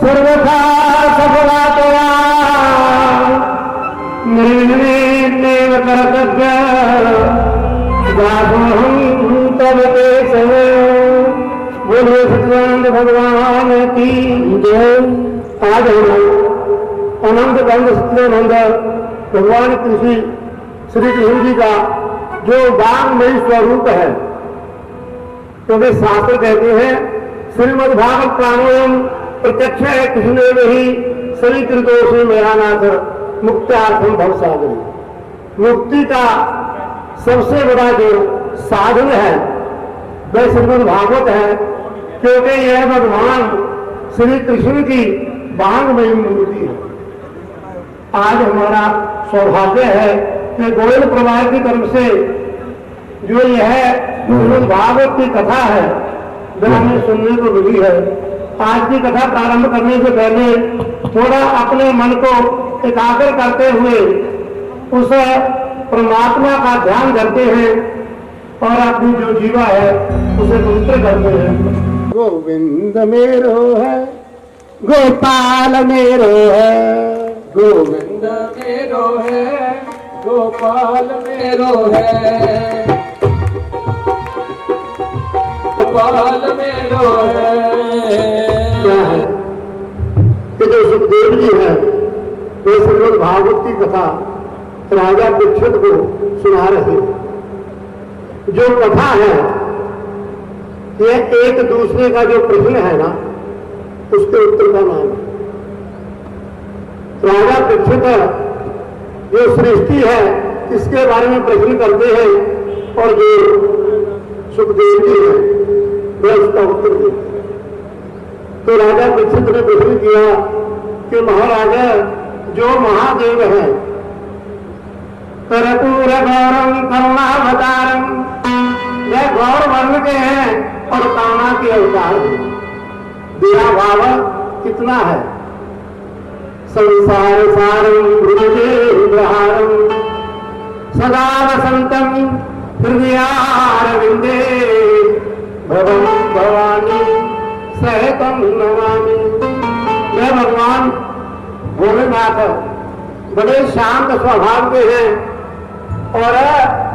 सर्वथा सफला तया निर्णय कर्तव्य तब केशव। बोलिए सच्चिदानंद भगवान की जय। आज हम अनंत गंध सच्चिदानंद भगवान कृषि श्री कृष्ण जी का जो वांगमयी स्वरूप है, क्योंकि शास्त्र कहते हैं श्रीमद् भागवत प्राणोयम प्रत्यक्ष है कृष्ण ही सविकृतोषि मेरानाथ मुक्त्यार्थम भवसागरी। मुक्ति का सबसे बड़ा जो साधन है वह श्रीमद् भागवत है, क्योंकि यह भगवान श्री कृष्ण की वांगमयी मूर्ति है। आज हमारा सौभाग्य है कि गोयल प्रवाह की तरफ से जो यह श्रीमद् भागवत की कथा है वह हमें सुनने को मिली है। आज की कथा प्रारंभ करने से पहले थोड़ा अपने मन को एकाग्र करते हुए उस परमात्मा का ध्यान करते हैं और अपनी जो जीवा है उसे पवित्र करते हैं। गोविंद मेरो है, गोपाल मेरो है, गोविंद मेरो है, गोपाल मेरो है, गोपाल मेरो है। क्या है कि जो सुखदेव जी है वे श्रीमद् भागवत की कथा राजा परीक्षित को सुना रहे। जो कथा है यह एक दूसरे का जो प्रश्न है ना उसके उत्तर का नाम है। राजा परीक्षित जो सृष्टि है इसके बारे में प्रश्न करते हैं और जो सुखदेव जी है वह उसका उत्तर देते हैं। तो राजा परीक्षित ने प्रश्न किया कि महाराजा जो महादेव है कर्पूर गौरम करुणावतारम, वह गौर वर्ण के हैं और कामना के अवतार हैं। दया भाव कितना है। संसार सारम हृदयहारम सदा वसंतम हृदयारविंदे भवम भवानी सहतम नमामि। वह भगवान भोलेनाथ बड़े शांत स्वभाव के हैं और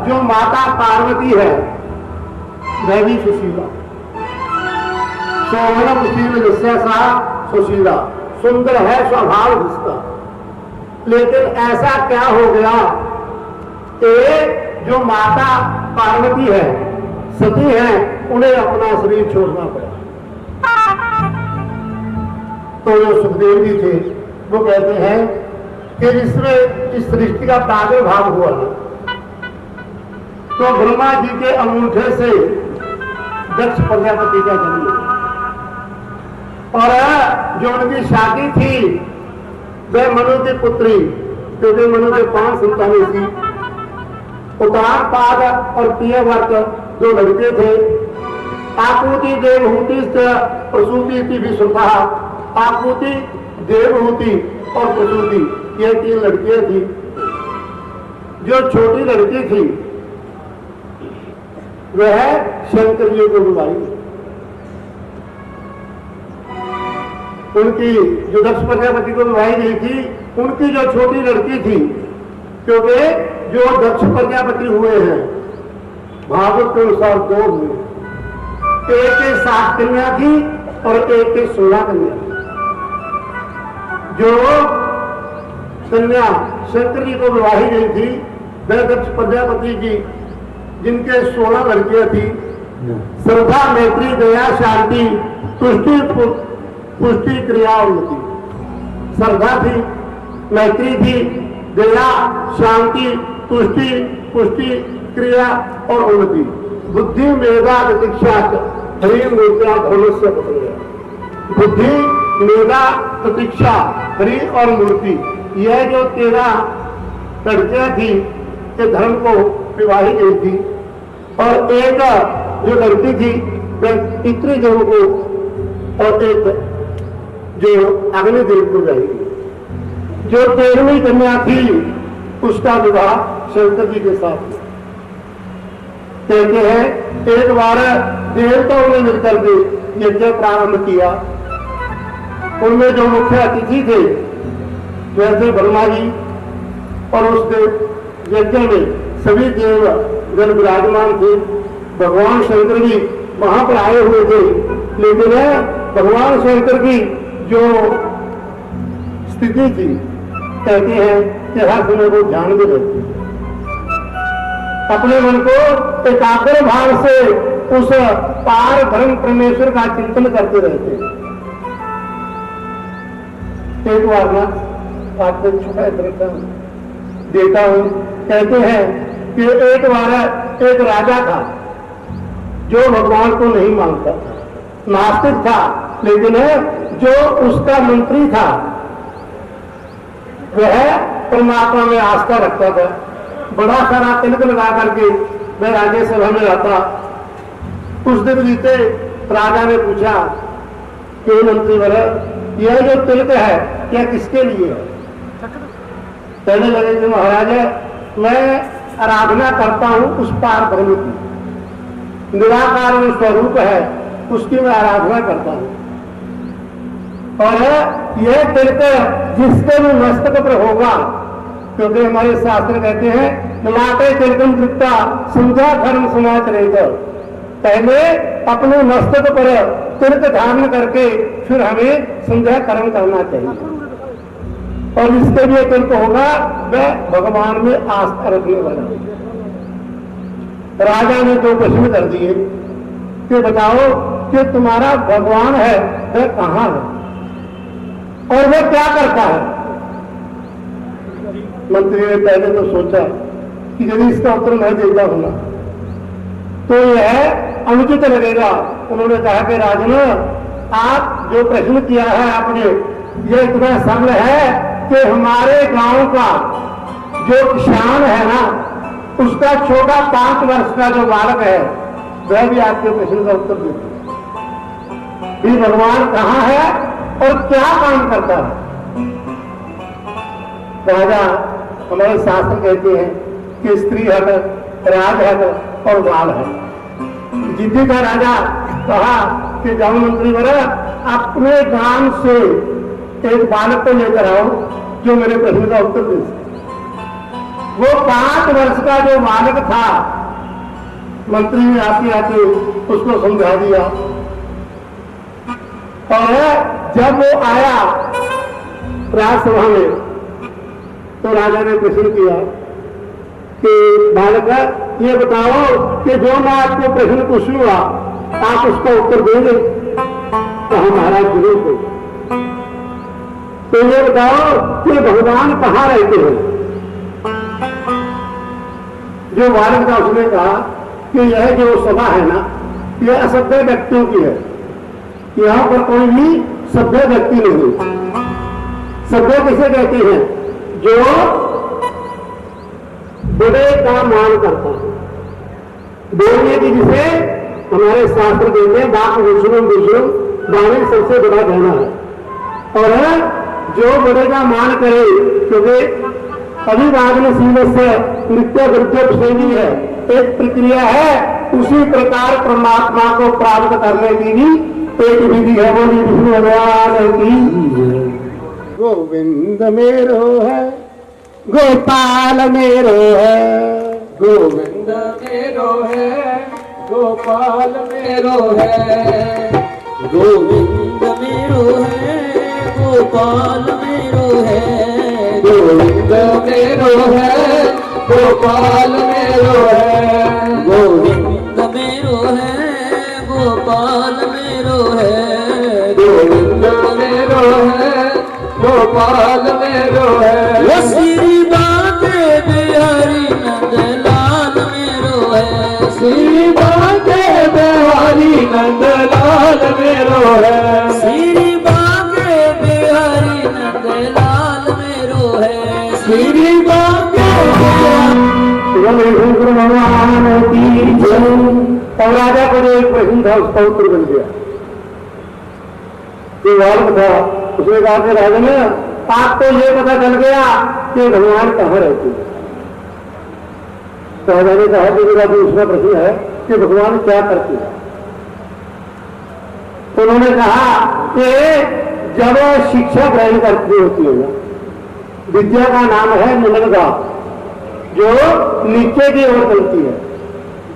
जो माता पार्वती है वह भी सुशीला। सोहन सुशील जैसे सा सुशीला, सुंदर है स्वभाव जिसका। लेकिन ऐसा क्या हो गया कि जो माता पार्वती है सती है उन्हें अपना शरीर छोड़ना पड़ा। तो जो सुखदेव जी थे वो कहते हैं कि जिसमें इस सृष्टि का प्रादुर्भाव हुआ तो ब्रह्मा जी के अंगूठे से दक्ष प्रजापति का जन्म हुआ और जो उनकी शादी थी वह मनु की पुत्री, क्योंकि मनु के 5 संतानें थी। उतार पाद और प्रियवर्त 2 लड़के थे। आकुति देवहूति प्रसूति की भी सुधा। आकुति देवहूति और प्रसूति ये 3 लड़कियां थी। जो छोटी लड़की थी वह शंकर जी को बुलाई। उनकी जो दक्ष प्रजापति को बुलाई गई थी उनकी जो छोटी लड़की थी, क्योंकि जो दक्ष प्रजापति हुए हैं भागवत के अनुसार 2 हुए, एक के 7 कन्या थी और एक के 16 कन्या थी। जो कन्या शंकर जी को विवाही गई थी वह दक्ष प्रजापति की जिनके 16 लड़कियां थी। श्रद्धा मैत्री दया शांति तुष्टि पुष्टि क्रिया उन्नति। श्रद्धा थी, मैत्री थी, दया शांति तुष्टि पुष्टि क्रिया और उन्नति। बुद्धि मेधा प्रतीक्षा हरि मूर्तिया धर्मस्य बुद्धि मेधा प्रतीक्षा हरि और मूर्ति, यह जो 13 लड़कियां थी के धर्म को विवाही गई थी। और एक जो लड़की थी वह पितृदेव को और एक जो अग्निदेव को जाएगी। जो 13वीं कन्या थी उसका विवाह शंकर जी के साथ कहते हैं एक बार देवताओं ने मिलकर के यज्ञ प्रारंभ किया। उनमें जो मुख्य अतिथि थे वैसे ब्रह्मा जी, और उस यज्ञ में सभी देव गण विराजमान थे। भगवान शंकर भी वहां पर आए हुए थे, लेकिन भगवान शंकर की जो स्थिति थी, कहते हैं कि हर समय वो ध्यान में रहते, अपने मन को एकाग्र भाव से उस पार ब्रह्म परमेश्वर का चिंतन करते रहते। एक बार ना आपको छोटा दृष्टांत देता हूं। कहते हैं कि एक बार एक राजा था जो भगवान को नहीं मानता था, नास्तिक था, लेकिन जो उसका मंत्री था वह परमात्मा में आस्था रखता था। बड़ा सारा तिलक लगा करके वह राज्यसभा में आता। कुछ दिन बीते, राजा ने पूछा कि मंत्री वर, यह जो तिलक है यह किसके लिए है? कहने लगे कि महाराज मैं आराधना करता हूं उस पार ब्रह्म की, निराकार जो स्वरूप है उसकी मैं आराधना करता हूं, और यह तिलक जिसके भी मस्तक पर होगा, क्योंकि हमारे शास्त्र कहते हैं नमाते तिलकम कृत्वा संध्या धर्म समाज रहेगा, पहले अपने मस्तक पर तिलक धारण करके फिर हमें संध्या कर्म करना चाहिए, और जिसके लिए तिलक होगा वह भगवान में आस्था रखने वाला। राजा ने दो प्रश्न कर दिए कि बताओ कि तुम्हारा भगवान है वह कहां है और वह क्या करता है? मंत्री ने पहले तो सोचा कि यदि इसका उत्तर मैं देता हूं ना तो यह अनुचित लगेगा। उन्होंने कहा कि राजन, आप जो प्रश्न किया है आपने, यह इतना सरल है कि हमारे गांव का जो किसान है ना, उसका छोटा 5 वर्ष का जो बालक है वह भी आपके प्रश्न का उत्तर देते भी भगवान कहाँ है और क्या काम करता है। राजा, हमारे शास्त्र कहते हैं कि स्त्री हट, राज हट और बाल हट। जिद्दी का राजा कहा कि जाओ मंत्री वरा, अपने गांव से एक बालक को लेकर आओ जो मेरे प्रश्न का उत्तर दे सके। वो 5 वर्ष का जो बालक था, मंत्री ने आते आते उसको समझा दिया, और जब वो आया राजसभा में तो राजा ने प्रश्न किया कि बालक, ये बताओ कि जो मैं आपको प्रश्न पूछूंगा आप उसका उत्तर देंगे? तो महाराज जरूर को। तो ये बताओ कि भगवान कहाँ रहते हैं? जो बालक था उसने कहा कि यह जो सभा है ना, यह असभ्य व्यक्तियों की है, यहाँ पर कोई भी सभ्य व्यक्ति नहीं। सभ्य किसे कहते हैं? जो बड़े का मान करता है, बोलने की, जिसे हमारे शास्त्र कहते हैं बाप विष्णु विष्णु बाणी सबसे बड़ा कहना है, और जो बड़े का मान करे, क्योंकि अभिवादनशील से नित्य वृद्धि है, एक प्रक्रिया है, उसी प्रकार परमात्मा को प्राप्त करने की भी एक विधि है। बोली विष्णु भगवान की। गोविंद मेरो है, गोपाल मेरो है, गोविंद मेरो है, गोपाल मेरो है, गोविंद मेरो है, गोपाल मेरो है, गोविंद मेरो है, गोपाल मेरो है, गोविंद मेरो है, गोपाल मेरो है, गोविंद मेरो है, गोपाल मेरो है। वो श्री बांके बिहारी नंदलाल मेरो है, श्री बांके बिहारी नंदलाल मेरो है, श्री बांके बिहारी नंदलाल मेरो है, श्री बांके भगवान की जय। और राजा को जो एक प्रश्न था उसका उत्तर बन गया। जो बालक था उसने कहा कि राजा ने, आपको ये पता चल गया कि भगवान कहाँ रहते हैं। राजा ने कहा कि मेरा दूसरा प्रश्न है कि भगवान क्या करते हैं। तो उन्होंने कहा कि जब शिक्षा ग्रहण करती होती है ना, विद्या का नाम है निलंगा, जो नीचे की ओर चलती है।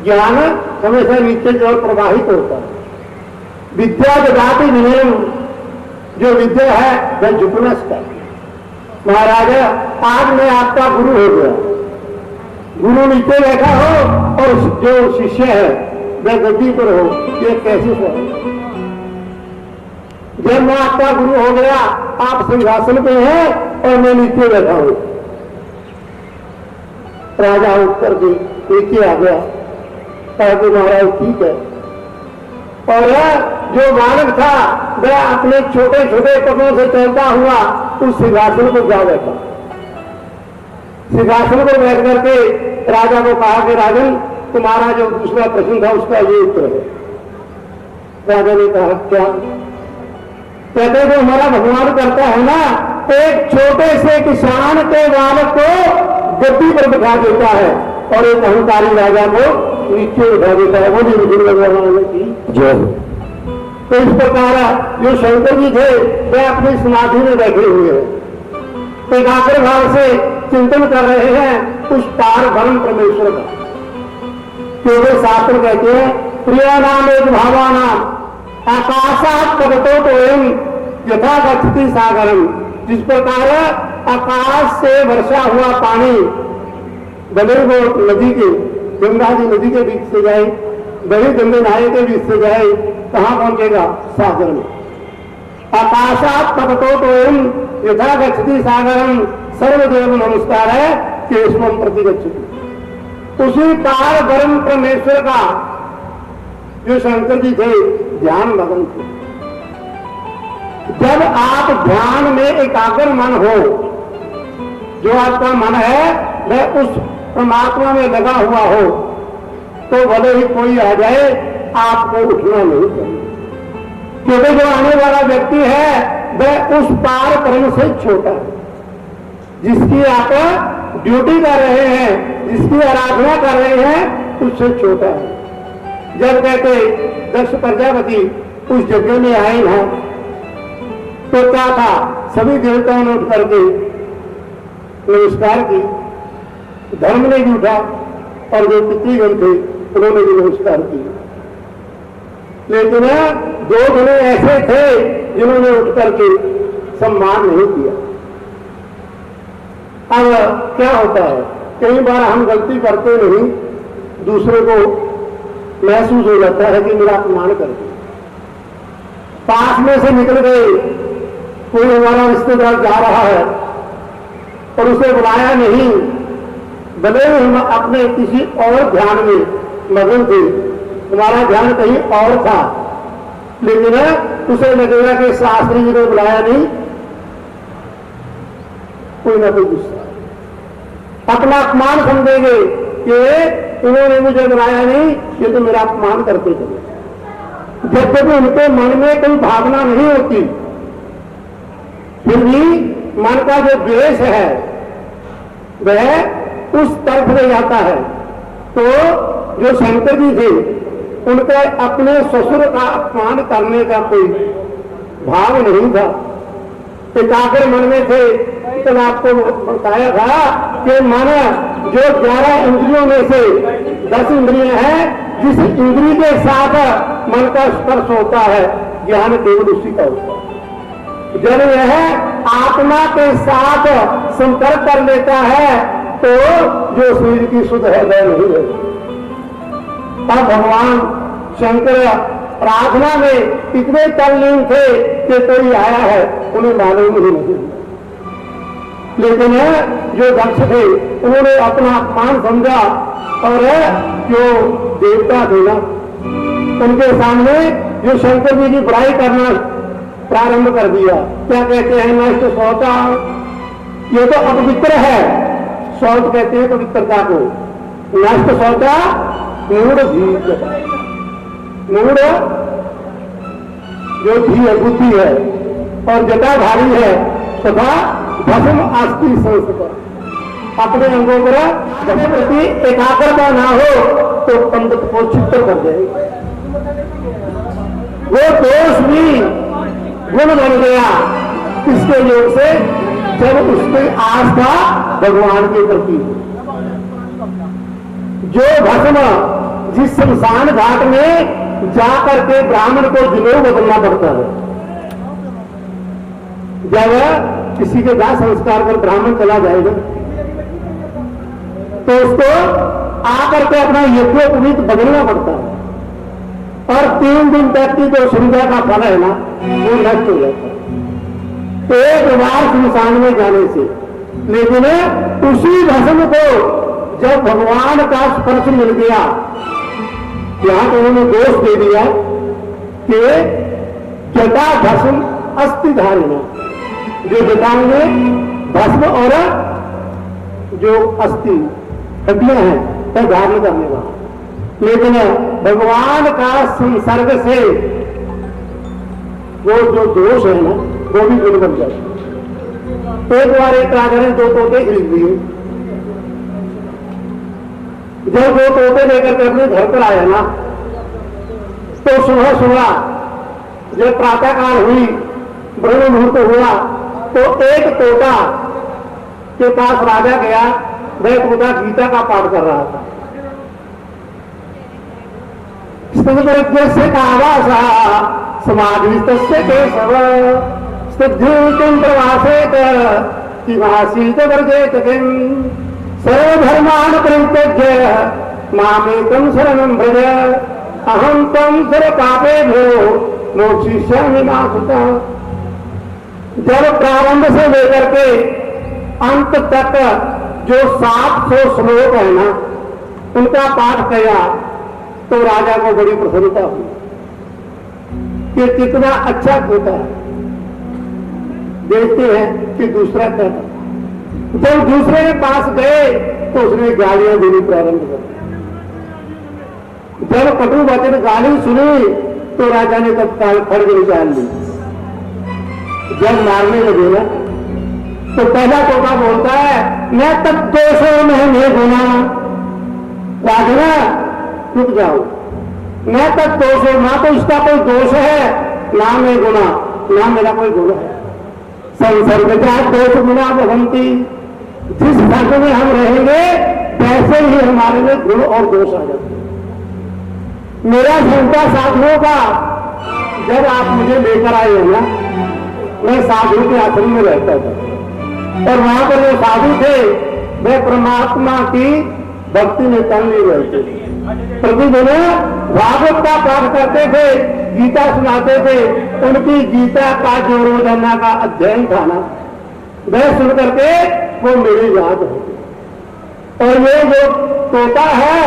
ज्ञान हमेशा नीचे की ओर प्रवाहित होता है। विद्या जगाति नियम, जो विद्या है वह झुकना सिखाती है। महाराजा आज मैं आपका गुरु हो गया, गुरु नीचे बैठा हो और जो शिष्य है वह गद्दी पर हो, ये कैसे सही? जब मैं आपका गुरु हो गया, आप सिंहासन पे हैं और मैं नीचे बैठा हूं। राजा उत्तर के नीचे आ गया, कहा कि महाराज ठीक है। और जो बालक था वह अपने छोटे छोटे कदमों से चलता हुआ उस सिंहासन पर जा बैठा। सिंहासन पर बैठ करके राजा को कहा कि राजन, तुम्हारा जो दूसरा प्रश्न था उसका ये उत्तर है। राजा ने कहा क्या? कहते जो हमारा भगवान करता है ना, एक छोटे से किसान के बालक को गद्दी पर बिठा देता है और एक अहंकारी राजा को नीचे उठा देता है। वो नहीं भगवान की जय। तो इस प्रकार जो शंकर जी थे वे अपनी समाधि में बैठे हुए हैं, एकाग्र भाव से चिंतन कर रहे हैं उस पार ब्रह्म परमेश्वर का। क्योंकि शास्त्र कहते हैं प्रिया नाम एक भावाना आकाशात कवतो तो यथा गच्छति सागरम। जिस प्रकार आकाश से वर्षा हुआ पानी भले वो नदी के, गंगा जी नदी के बीच से जाए, बड़े गंगे नाले के बीच से जाए, कहां पहुंचेगा? सागर में। आकाशात कवतो तो यथा गच्छति सागरम सर्वदेव नमस्कार है केशवम प्रतिगच्छति। उसी पार ब्रह्म परमेश्वर का जो शंकर जी थे ध्यान मगन थे। जब आप ध्यान में एकाग्र मन हो, जो आपका मन है वह उस परमात्मा में लगा हुआ हो, तो भले ही कोई आ जाए आपको उठना नहीं चाहिए। क्योंकि जो आने वाला व्यक्ति है वह उस पार ब्रह्म से छोटा है, जिसकी आप ड्यूटी कर रहे हैं, जिसकी आराधना कर रहे हैं, उससे छोटा है। जब कहते दक्ष प्रजापति उस जगह में आए ना, तो क्या था? सभी देवताओं ने उठ करके नमस्कार की, धर्म ने भी उठा और जो पितृगण थे उन्होंने भी नमस्कार की। लेकिन दो जने ऐसे थे जिन्होंने उठ करके सम्मान नहीं किया। अब क्या होता है, कई बार हम गलती करते नहीं, दूसरे को महसूस हो जाता है कि मेरा अपमान कर दिया। पास में से निकल गए, कोई हमारा रिश्तेदार जा रहा है और उसे बुलाया नहीं, भले ही हम अपने किसी और ध्यान में मगन थे, हमारा ध्यान कहीं और था, लेकिन उसे लगेगा कि शास्त्री जी ने बुलाया नहीं, कोई ना कोई गुस्सा, अपना अपमान समझेंगे कि इन्होंने मुझे बुलाया नहीं, ये तो मेरा अपमान करते चले। जब तक उनके मन में कोई भावना नहीं होती, फिर भी मन का जो द्वेष है वह उस तरफ ले जाता है। तो जो शंकर जी थे उनका अपने ससुर का अपमान करने का कोई भाव नहीं था, एकाग्र मन में थे। तो आपको बताया था कि मन जो 11 इंद्रियों में से 10 इंद्रियां हैं, जिस इंद्री के साथ मन का स्पर्श होता है ज्ञान केवल उसी का होता है। जब यह आत्मा के साथ संपर्क कर लेता है तो जो शरीर की शुद्ध है वह नहीं है। तब भगवान शंकर प्रार्थना में इतने तल्लीन थे कि कोई आया है उन्हें मालूम ही नहीं। लेकिन जो दक्ष थे उन्होंने अपना अपमान समझा और जो देवता थे ना उनके सामने जो शंकर जी की बुराई करना प्रारंभ कर दिया। क्या कहते हैं? नष्ट शौचा, ये तो अपवित्र है। शौच कहते हैं पवित्रता को। नष्ट शौचा मूढ़ भी, मूढ़ जो भी है बुद्धि है और जटाधारी है तथा भस्म आस्ती संस्कृत। अपने अंगों पर अपने प्रति एकाग्रता ना हो तो पंडित को चित्त कर जाएगा। वो दोष भी गुण बन गया किसके योग से, जब उसकी आस्था भगवान के प्रति। जो भस्म जिस शमशान घाट में जाकर के ब्राह्मण को जुनून बदलना पड़ता है, जब किसी के दाह संस्कार पर ब्राह्मण चला जाएगा तो उसको आकर के अपना यज्ञोपवीत बदलना पड़ता है, और 3 दिन तक की जो संध्या का फल है ना वो नष्ट हो जाता है एक बार शमशान में जाने से। लेकिन उसी भस्म को जब भगवान का स्पर्श मिल गया, यहां तो उन्होंने दोष दे दिया कि जटा भस्म अस्थि धारिणा, जो जटाओं में भस्म और जो अस्थि हड्डियां हैं तब धारण करने वाला। लेकिन भगवान का संसर्ग से वो जो दोष है ना वो भी गुण बन जाता। एक बार एक राजा ने 2 तोते खरीद लिए। जब 2 तोते लेकर के अपने घर पर आया ना तो सुबह जब प्रातःकाल हुई, ब्रह्म मुहूर्त हुआ, तो एक तोता के पास राजा गया। वह तोता गीता का पाठ कर रहा था। से कावासा समाधि केशव सिद्धिं प्रवासेत किमासीत वर्जेत किं सर्वधर्मान् परित्यज्य मामेकं शरणं भज अहं त्वं सर्वपापेभ्यो मोक्षयिष्यामि मा सुतः। जब प्रारंभ से लेकर के अंत तक जो 700 श्लोक है ना उनका पाठ किया तो राजा को बड़ी प्रसन्नता हुई कि कितना अच्छा होता है। देखते हैं कि दूसरा क्या था। जब दूसरे के पास गए तो उसने गालियां देनी प्रारंभ कर दी। जब कटु वचन गाली सुनी तो राजा ने तत्काल खड्ग निकाल ली। जब मारने लगे ना तो पहला तोता बोलता है मैं तब दोषों में नहीं गुना। राजा रुक जाओ, मैं तब दोषों, ना तो इसका कोई दोष है ना मैं गुना, ना मेरा कोई गुण है। संसर्ग का दोष गुना भवंती, जिस संग में हम रहेंगे वैसे ही हमारे में गुण और दोष आ जाते हैं। मेरा संता साधुओं का, जब आप मुझे लेकर आए हो ना, मैं साधु के आश्रम में रहता था और वहां पर जो साधु थे वे परमात्मा की भक्ति में तंग नहीं रहते। प्रतिदिन भागवत का पाठ करते थे, गीता सुनाते थे। उनकी गीता का जो रोजाना का अध्ययन था ना वह सुन करके वो मेरी याद है। और ये जो तोता है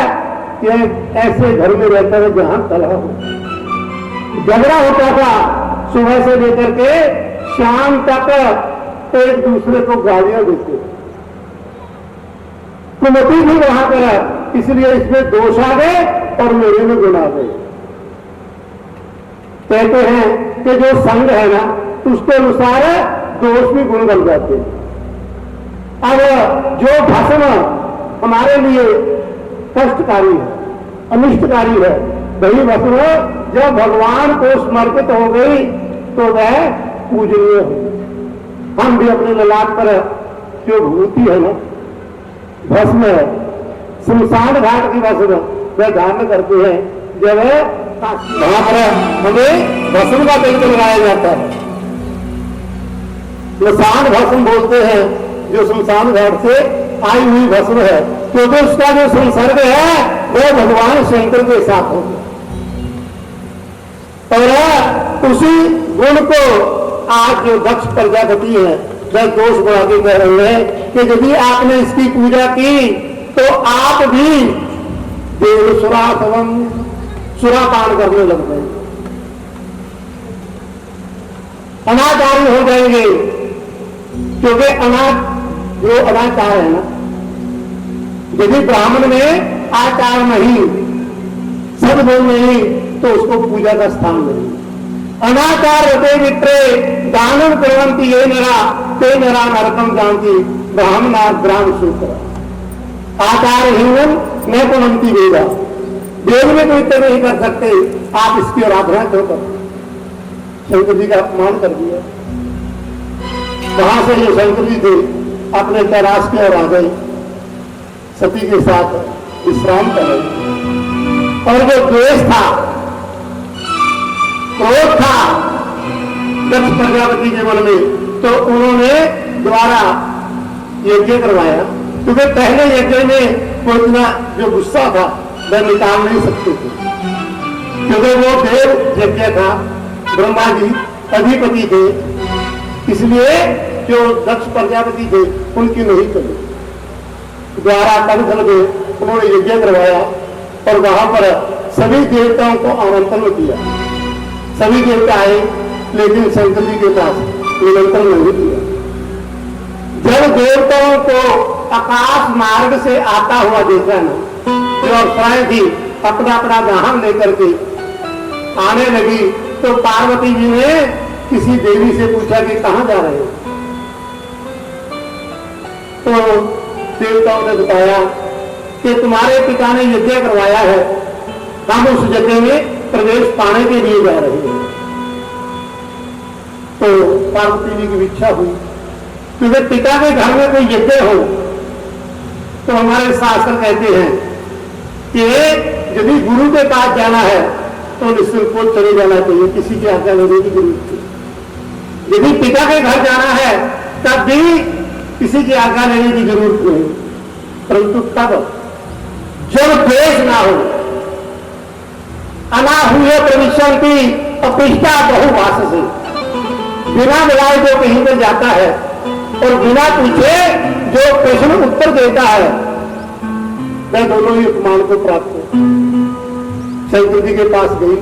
ये ऐसे घर में रहता है जहां कलह हो, झगड़ा होता था सुबह से लेकर के शाम तक, एक दूसरे को गालियां देते। कुमति भी वहां पर, इसलिए इसमें दोष आ गए और मेरे में गुण आ गए। कहते हैं कि जो संग है ना उसके अनुसार दोष भी गुण बन जाते हैं। अब जो भस्म हमारे लिए कष्टकारी है, अनिष्टकारी है, वही भस्म जब भगवान को समर्पित हो गई तो वह पूजनीय हो। हम भी अपने ललाट पर जो भूति है ना भस्म है, शमशान घाट की भस्म वह धारण करते हैं। जब वहां पर हमें भस्म का तिलक लगाया जाता है। शमशान भस्म बोलते हैं जो शमशान घाट से आई हुई भस्म है, क्योंकि उसका जो संसर्ग है वह भगवान शंकर के साथ हो गया। और उसी गुण को आज जो दक्ष प्रजापति है वह दोष बढ़ा के कह रहे हैं कि यदि आपने इसकी पूजा की तो आप भी देव सुरासवम सुरापान करने लग गए, अनाचारी हो जाएंगे। क्योंकि जो अनाचार है ना, यदि ब्राह्मण में आचार नहीं, सद्गुण नहीं, तो उसको पूजा का स्थान नहीं। अनाचार रते विप्रे दानम कुर्वन्ति ये नरा ते नरा नरकम जानती ब्राह्मणा ग्राम सूत्र। आचारहीनम मैं पुनंती वेदा, वेद में कोई इतना नहीं कर सकते, आप इसकी आराधना क्यों कर। शंकर जी का अपमान कर दिया। वहां से जो शंकर जी थे अपने कैलाश की ओर आ गए, सती के साथ विश्राम कर रहे। और जो द्वेष था, क्रोध था दक्ष प्रजापति के मन में, तो उन्होंने द्वारा यज्ञ करवाया, क्योंकि पहले यज्ञ में वो इतना जो गुस्सा था वह निकाल नहीं सकते थे, क्योंकि वो देव यज्ञ था, ब्रह्मा जी अधिपति थे, इसलिए जो दक्ष प्रजापति थे उनकी नहीं करी। द्वारा कंथन में उन्होंने यज्ञ करवाया और वहां पर सभी देवताओं को आमंत्रण किया। सभी देवता आए, लेकिन शंकर जी के पास निमंत्रण नहीं दिया। जब देवताओं को आकाश मार्ग से आता हुआ देखा ना, जो अप्सराएं थी अपना अपना वाहन लेकर के आने लगी, तो पार्वती जी ने किसी देवी से पूछा कि कहां जा रहे हो। तो देवताओं ने बताया कि तुम्हारे पिता ने यज्ञ करवाया है, हम उस यज्ञ में प्रवेश पाने के लिए जा रहे हैं। तो पार्वती जी की इच्छा हुई, क्योंकि पिता के घर में कोई यज्ञ हो तो हमारे शास्त्र कहते हैं कि यदि गुरु के पास जाना है तो निःसंकोच चले जाना चाहिए, किसी की आज्ञा लेने की जरूरत नहीं। यदि पिता के घर जाना है तब भी किसी की आज्ञा लेने की जरूरत नहीं, परंतु तब जब द्वेष ना हो, अनाहुए प्रविशंति अपिष्टा बहुवास से, बिना बुलाए जो कहीं पर जाता है और बिना पूछे जो प्रश्न उत्तर देता है, वह दोनों ही उपमान को प्राप्त हो। शंकर जी के पास गई,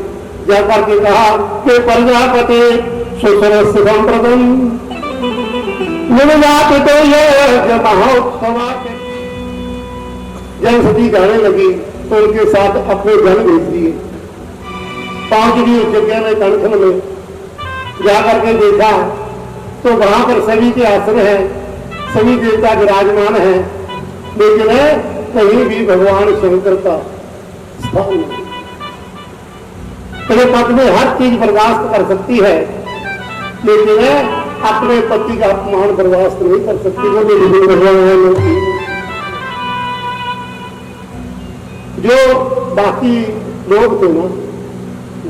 जाकर के कहा कि प्रजापति सुसरस संप्रदम तो ये महोत्सव। जब सती गाने लगी तो उनके साथ अपने जन भेज दिए। पहुंच गई उस जगह में, कंठन में जाकर के देखा तो वहां पर सभी के आसन है, सभी देवता विराजमान है, लेकिन कहीं भी भगवान शंकर का स्थान नहीं। तेरे पद में हर चीज बर्दाश्त कर सकती है, लेकिन अपने पति का अपमान बर्दाश्त नहीं कर सकती। वो मेरी भगवान जो बाकी लोग थे ना,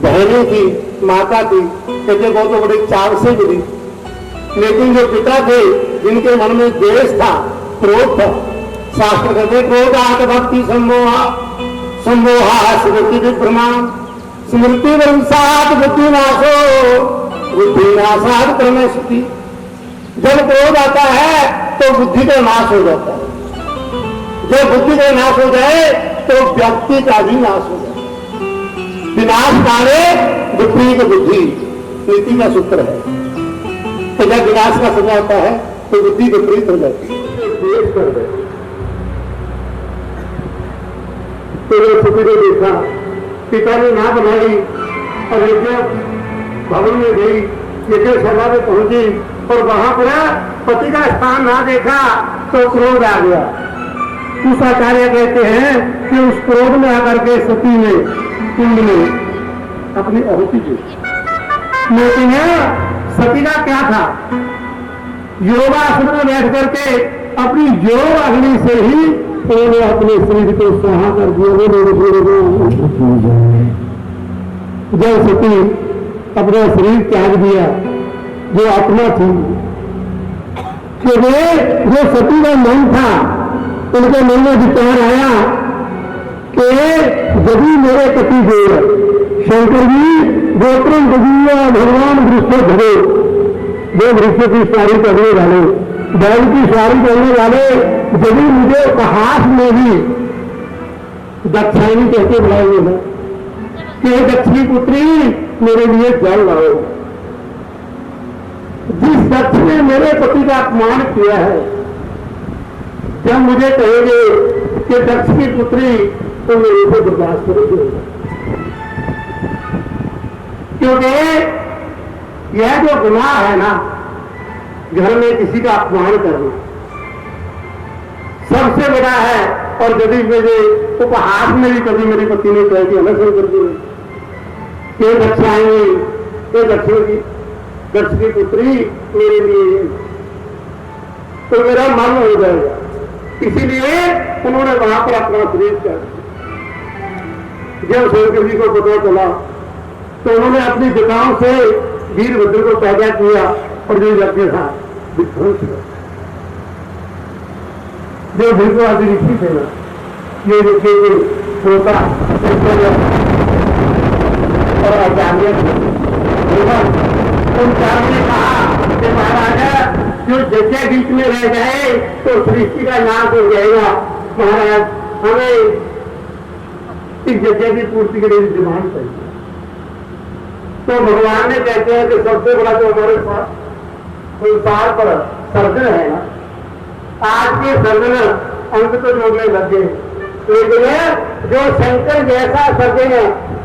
बहनें थी, माता थी, कहते बहुत तो बड़ी चाव से मिली, लेकिन जो पिता थे जिनके मन में द्वेष था, क्रोध था, शास्त्र कहते क्रोधात भक्ति सम्मोहा सम्मोहा स्मृति विभ्रमा स्मृति वंशात बुद्धि नाशो बुद्धि नाशात क्रमशति। जब क्रोध आता है तो बुद्धि का नाश हो जाता है, जब बुद्धि का नाश हो जाए तो व्यक्ति का भी नाश हो जाए। विनाश काले विपरीत बुद्धि नीति का सूत्र है। तो जब विनाश का समय होता है तो बुद्धि विपरीत हो जाती है। तो ये स्थिति ने देखा, पिता ने ना बनाई और यज्ञ भवन में गई, यज्ञ सभा में पहुंची और वहां पर पति का स्थान ना देखा तो क्रोध आ गया। उस आचार्य कहते हैं कि उस क्रोध में आकर के सती ने कुंड में अपनी आहुति दी। लेकिन सती का क्या था, योगासन में बैठ करके अपनी योग अग्नि से ही उन्होंने अपने शरीर को स्वाहा कर दिया। जब सती अपना शरीर त्याग दिया, जो आत्मा थी, क्योंकि जो सती का मन था, उनके मन में विचार आया कि यदि मेरे पति देव शंकर जी गोत्रम भगवान वृक्ष धरे, जो वृक्ष की सवारी करने वाले, बैल की सवारी करने वाले, यदि मुझे उपहास में भी दक्षायनी कहते बुलाएंगे ना कि दक्षिणी पुत्री मेरे लिए जल लाओ। जिस दक्ष ने मेरे पति का अपमान किया है, जब मुझे कहेंगे कि दक्ष की पुत्री, तो मेरे को बर्दाश्त करेंगे, क्योंकि यह जो गुनाह है ना, घर में किसी का अपमान करना सबसे बड़ा है और यदि मेरे उपहास में भी कभी मेरी पत्नी ने कह दिया ना शंकर जी ने ये दक्ष आएंगे, ये दक्ष की पुत्री मेरे लिए, तो मेरा मन हो जाएगा। इसीलिए उन्होंने वहां पर अपना शरीर कर जब शंकर जी को पता चला तो उन्होंने अपनी जटाओं से वीरभद्र को पैदा किया और जो यज्ञ था विध्वंस किया। जो भीष्मवादी ऋषि थे ना, ये ऋषि होता और आचार्य उन चारों ने कहा कि महाराजा जो यज्ञ बीच में रह जाए तो सृष्टि का नाश हो जाएगा। महाराज हमें इस यज्ञ की पूर्ति के लिए विद्यमान चाहिए। तो भगवान ने कहते हैं कि सबसे बड़ा जो हमारे संसार पर सर्जन है ना, आज के सर्जन अंक तो जोड़ने लग गए, लेकिन जो शंकर जैसा सर्जन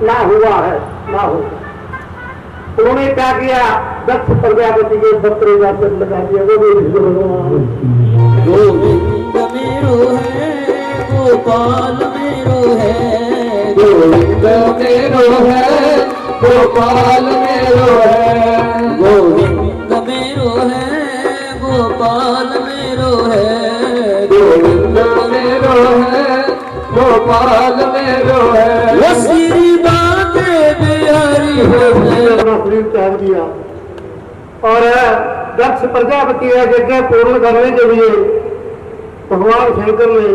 ना हुआ है ना होगा। उन्होंने क्या किया, दक्ष प्रजापति के पत्र लगा दिया। गोविंद मेरो है गोपाल मेरो है, गोविंद मेरो है गोपाल मेरो है, गोविंद मेरो है गोपाल मेरो है, गोविंद मेरो है गोपाल मेरो है। वो श्री बातें बिहारी अपना शरीर त्याग दिया और दक्ष प्रजापति है यज्ञ पूर्ण करने के लिए भगवान शंकर ने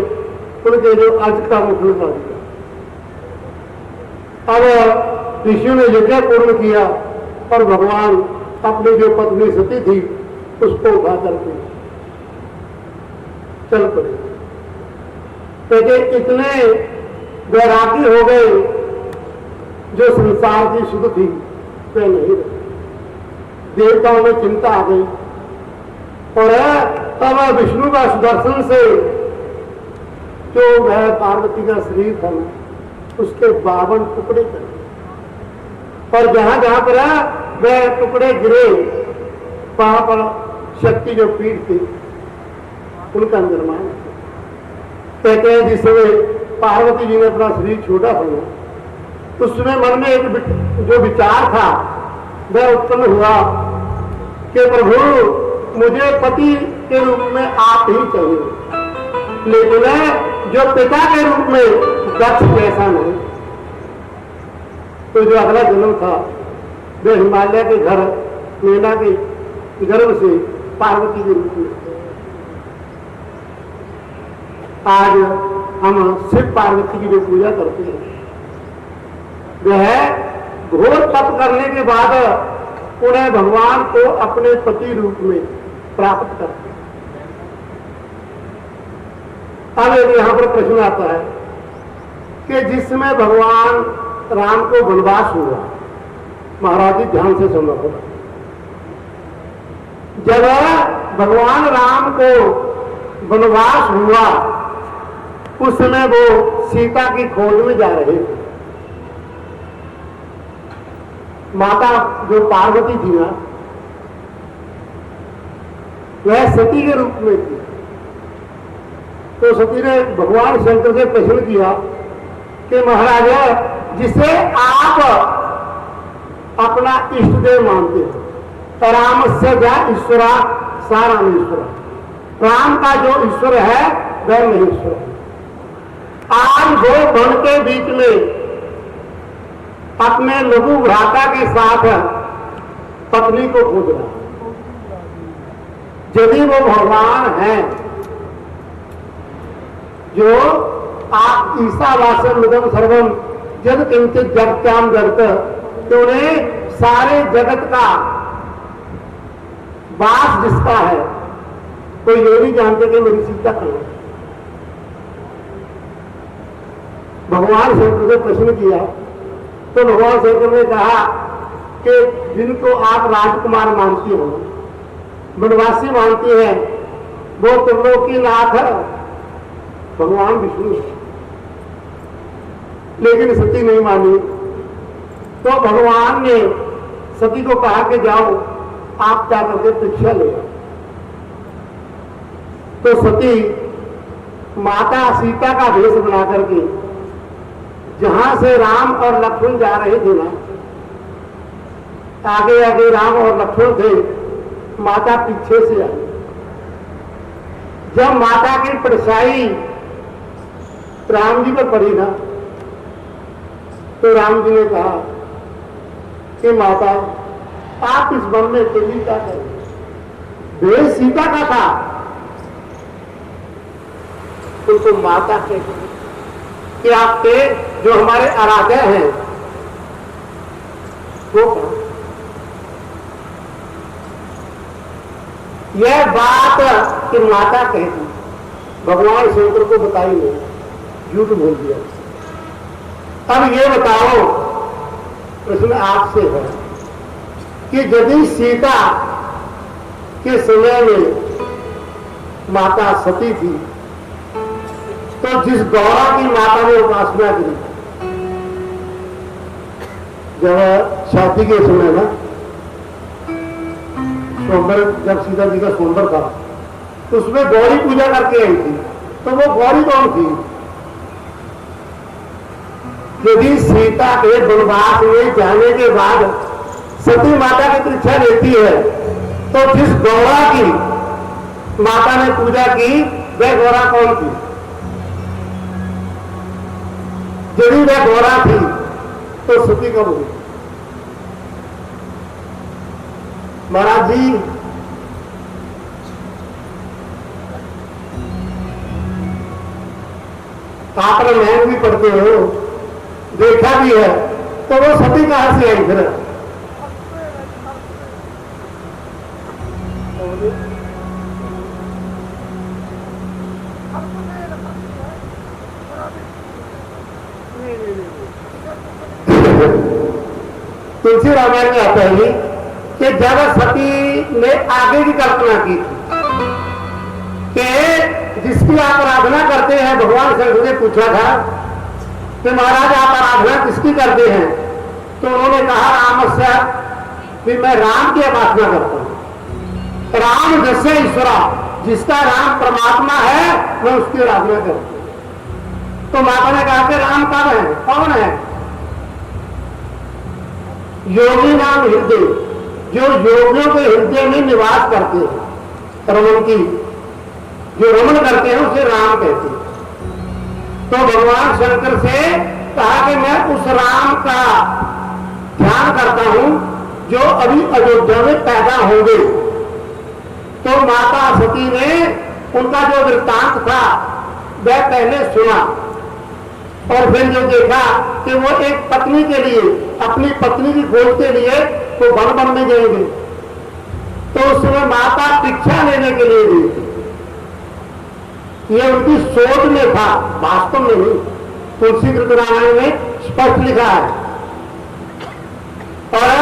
उनके जो अर्ज का मुख लगा दिया। अब ऋषियों ने यज्ञ पूर्ण किया और भगवान अपनी जो पत्नी सती थी उसको उठा करके चल पड़े। कहते इतने वैरागी हो गए जो संसार की सुध थी वह नहीं रही। देवताओं में चिंता आ गई और तब विष्णु का सुदर्शन से जो वह पार्वती का शरीर था उसके 52 टुकड़े कर और जहां जहां पर वह टुकड़े गिरे वहां पर शक्ति जो पीठ थी उनका निर्माण। कहते हैं जिस समय पार्वती जी ने अपना शरीर छोटा होना उसमें मन में एक जो विचार था वह उत्पन्न हुआ कि प्रभु मुझे पति के रूप में आप ही चाहिए, लेकिन जो पिता के रूप में दक्ष जैसा नहीं। तो जो अगला जन्म था वह हिमालय के घर मेना के गर्भ से पार्वती के रूप में। आज हम शिव पार्वती की जो पूजा करते हैं वह घोर तप करने के बाद उन्हें भगवान को अपने पति रूप में प्राप्त करते हैं। अब यदि यहां पर प्रश्न आता है कि जिसमें भगवान राम को वनवास हुआ, महाराज जी ध्यान से सुनो, जब भगवान राम को वनवास हुआ उस समय वो सीता की खोज में जा रहे थे। माता जो पार्वती थी ना वह सती के रूप में थी। तो सती ने भगवान शंकर से प्रश्न किया कि महाराजा जिसे आप अपना इष्ट देव मानते हो, राम से जा ईश्वरा सा राम ईश्वरा, राम का जो ईश्वर है वह नहीं ईश्वर है। आज दो वन के बीच में अपने लघु भ्राता के साथ पत्नी को खोज रहा। यदि वो भगवान है जो आप ईशावास्यम मिदं सर्वम जग किंचित जगत्याम जगत, तो उन्हें सारे जगत का वास जिसका है तो ये नहीं जानते कि मेरी सीता कहां है। भगवान शंकर से प्रश्न किया तो भगवान शंकर ने कहा कि जिनको आप राजकुमार मानती हो, वनवासी मानती है, वो त्रिलोकीनाथ भगवान विष्णु। लेकिन सती नहीं मानी तो भगवान ने सती को कहा कि जाओ आप जाकर के परीक्षा ले। तो सती माता सीता का भेष बना करके जहां से राम और लक्ष्मण जा रहे थे ना, आगे आगे राम और लक्ष्मण थे, माता पीछे से आई। जब माता की परछाई राम जी पर पड़ी ना, तो राम जी ने कहा कि माता आप इस वन में अकेली क्या करें? भेष सीता का था, उनको माता कहते हैं कि आपके जो हमारे आराध्य हैं वो कहा। यह बात कि माता कहती भगवान शंकर को बताई नहीं, झूठ बोल दिया। अब ये बताओ, प्रश्न आपसे है कि यदि सीता के समय में माता सती थी, तो जिस गौरा की माता ने उपासना की, जब शादी के समय ना सोमवार, जब सीता जी का सोमवार था, तो उसमें गौरी पूजा करके आई थी, तो वो गौरी कौन थी? यदि सीता के वनवास में जाने के बाद सती माता की परीक्षा लेती है, तो जिस गौरा की माता ने पूजा की वह गौरा कौन थी? यदि वह गौरा थी तो सती कब हुई? महाराज जी, आप रामायण भी पढ़ते हो, देखा भी है, तो वो सती कहां से आई फिर? तुलसी रामायण में आता है कि जब सती ने आगे की कल्पना की कि जिसकी आप आराधना करते हैं, भगवान शंकर ने पूछा था कि महाराज आप आराधना किसकी करते हैं? तो उन्होंने कहा रामस्य, भी मैं राम की उपासना करता हूं। राम जैसे ईश्वरा, जिसका राम परमात्मा है, मैं उसकी आराधना करता हूं। तो माता ने कहा कि राम कब है, कौन है? योगी नाम हृदय, जो योगियों के हृदय में निवास करते हैं, रमन की जो रमन करते हैं उसे राम कहते हैं। तो भगवान शंकर से कहा कि मैं उस राम का ध्यान करता हूं जो अभी अयोध्या में पैदा होंगे। तो माता सती ने उनका जो वृत्तांत था वह पहले सुना, और फिर जो देखा कि वो एक पत्नी के लिए, अपनी पत्नी की खोज के लिए वो वन वन में जाएंगे, तो उस समय माता भिक्षा लेने के लिए गई। ये उनकी सोच में था, वास्तव में नहीं। तुलसी रामायण में स्पष्ट लिखा है। और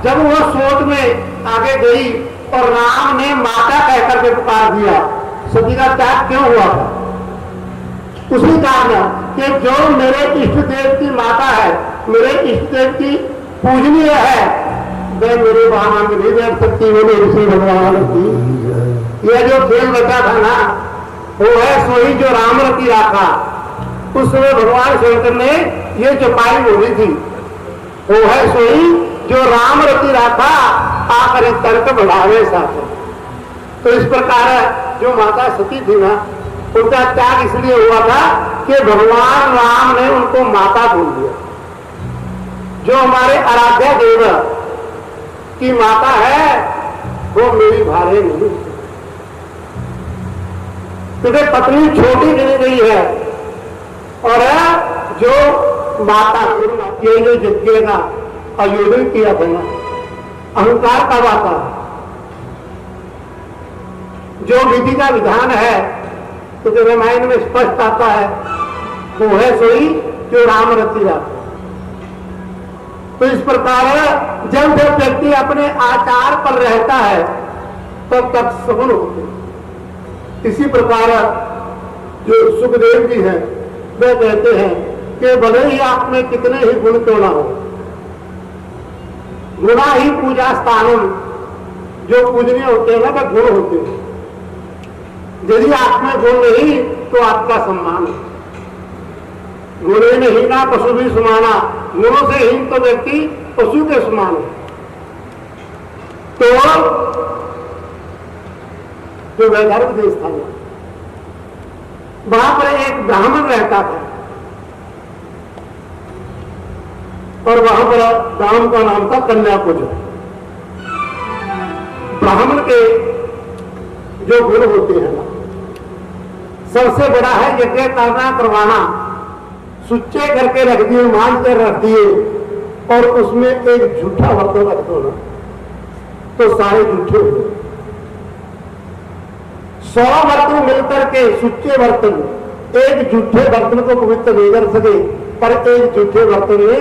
जब वो सोच में आगे गई और राम ने माता कहकर के पुकार दिया, सती का त्याग क्यों हुआ था? उसी कारण कि जो मेरे इष्ट देव की माता है, मेरे इष्ट देव की पूजनीय है, वह मेरे वहां में नहीं बैठ सकती, बोले ऋषि भगवान की। यह जो खेल बचा था ना, वो है सोई जो राम रति राखा। उस समय भगवान शंकर ने ये चौपाई बोली थी, वो है सोई जो राम रति राखा, आकर तर्क बढ़ावे साथ। तो इस प्रकार जो माता सती थी ना, उनका त्याग इसलिए हुआ था कि भगवान राम ने उनको माता बोल दिया। जो हमारे आराध्य देव की माता है वो मेरी भारे नहीं, क्योंकि पत्नी छोटी गिनी गई है। और जो माता ये जो यज्ञ का आयोजन किया था ना, अहंकार का वाता, जो विधि का विधान है, तो जो रामायण में स्पष्ट आता है, वो है सोई जो राम रति राखा। तो इस प्रकार जब जब व्यक्ति अपने आचार पर रहता है तब तक सगुण होते। इसी प्रकार जो सुखदेव जी हैं वे कहते हैं कि भले ही आप में कितने ही गुण क्यों ना हो, गुणा ही पूजा स्थानम, जो पूजनीय होते हैं ना वे गुण होते हैं। यदि आप में गुण नहीं तो आपका सम्मान है। गुणे में हीना पशु भी समाना, गुणों से हीन तो व्यक्ति पशु के समान है। तो जो वैदर्भ देश था वहां पर एक ब्राह्मण रहता था और वहां पर गांव का नाम था कन्याकुज। ब्राह्मण के जो गुण होते हैं ना, सबसे बड़ा है यज्ञ करना, करवाना। सुच्चे करके रख दिए, मान कर रख दिए और उसमें एक झूठा बर्तन रख दो ना तो सारे झूठे हो गए। 100 बर्तन मिलकर के सुच्चे बर्तन एक झूठे बर्तन को पवित्र नहीं कर सके, पर एक झूठे बर्तन ने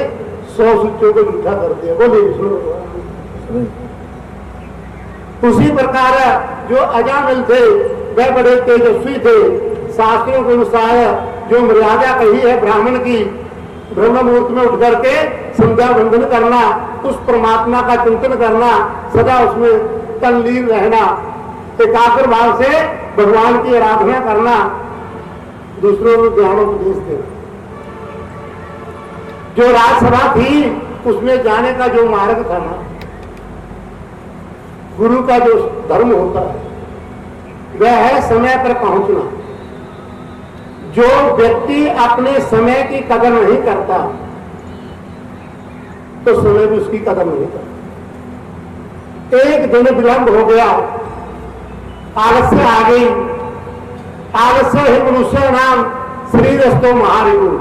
100 सुच्चों को झूठा कर दिया। बोले विष्णु भगवान। उसी प्रकार जो अजामिल थे वह बड़े तेजस्वी थे। शास्त्रों के अनुसार जो मर्यादा कही है ब्राह्मण की, ब्रह्म मुहूर्त में उठ करके संध्या वंदन करना, उस परमात्मा का चिंतन करना, सदा उसमें तल्लीन रहना, एकाग्र भाव से भगवान की आराधना करना, दूसरों को ज्ञान उपदेश देना। जो राजसभा थी उसमें जाने का जो मार्ग था ना, गुरु का जो धर्म होता है वह है समय पर पहुंचना। जो व्यक्ति अपने समय की कदर नहीं करता तो समय भी उसकी कदर नहीं करता। एक दिन विलंब हो गया, आलस्य आ गई। आलस्य ही मनुष्य नाम शरीरस्थो महारिगु।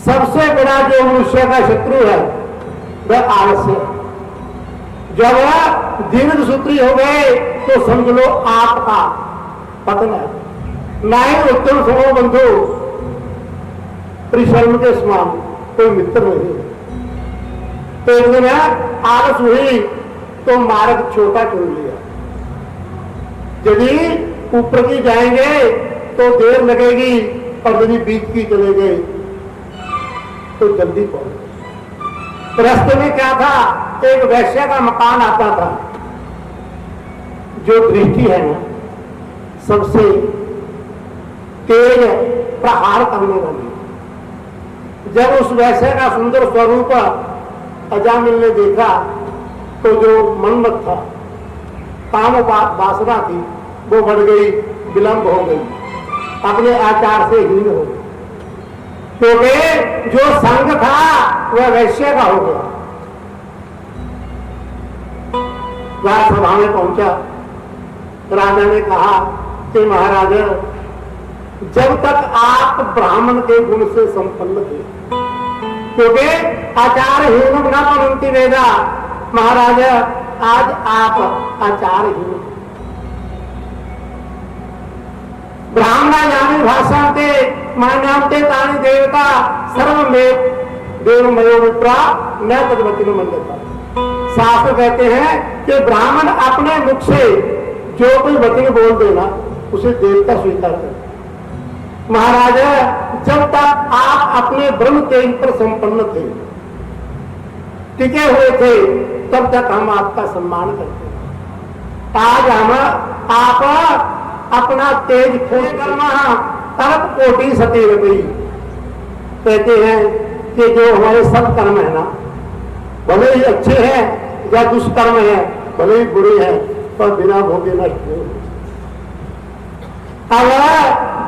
सबसे बड़ा जो मनुष्य का शत्रु है वह आलस्य। जब दीर्घ सूत्री हो गए तो समझ लो आपका पतन है। ना ही उत्तम समो बंधु परिश्रम के समान कोई मित्र नहीं। तो एक दिन आलस हुई तो मार्ग छोटा चुन लिया। यदि ऊपर की जाएंगे तो देर लगेगी और यदि बीच की चले गए तो जल्दी पहुंचे। रास्ते में क्या था, एक वैश्य का मकान आता था। जो दृष्टि है ना सबसे तेज प्रहार करने वाली। जब उस वैश्य का सुंदर स्वरूप अजामिल ने देखा तो जो मनमत था, काम वासना थी, वो बढ़ गई, विलंब हो गई, अपने आचार से हीन हो गई। क्योंकि जो संग था वह वैश्य का हो गया। राजसभा में पहुंचा, राजा ने कहा कि महाराज, जब तक आप ब्राह्मण के गुण से संपन्न थे, क्योंकि आचारहीन न मनंति वेदा, महाराज आज आप आचारहीन। ब्राह्मण यानी भाषाते मान्याते तानि देवता सर्व में देवमयो विप्रा न तद्वति न मंडता। शास्त्र कहते हैं कि ब्राह्मण अपने मुख से जो कोई वचन बोल देना उसे देवता स्वीकार करते। महाराज, जब तक आप अपने ब्रह्म तेज पर संपन्न थे, टिके हुए थे, तब तक हम आपका सम्मान करते हैं। आज हम आप अपना तेज खोज करना तर्क कोटि सती गई। कहते हैं कि जो हमारे सत्कर्म है ना, भले ही अच्छे हैं या दुष्कर्म है, भले ही बुरे हैं, पर बिना भोगे नष्ट नहीं। अगर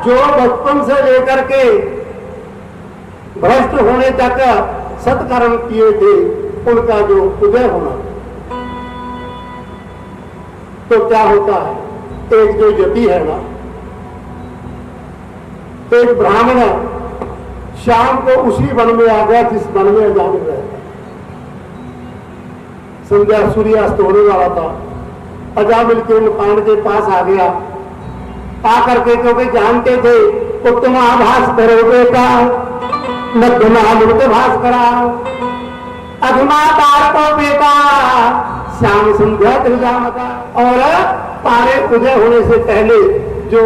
जो बचपन से लेकर के भ्रष्ट होने तक सत्कर्म किए थे, उनका जो उदय होना, तो क्या होता है, एक जो यति है ना, एक ब्राह्मण शाम को उसी वन में आ गया जिस वन में अजामिल रहता। संध्या सूर्यास्त होने वाला था, अजामिल के मकान के पास आ गया। आकर के क्योंकि जानते थे उत्तम आभास करोगे का मध्यमा मुक्त भास करा, अधमा तार को बेटा श्याम संध्या त्रिजामता। और तारे उदय होने से पहले जो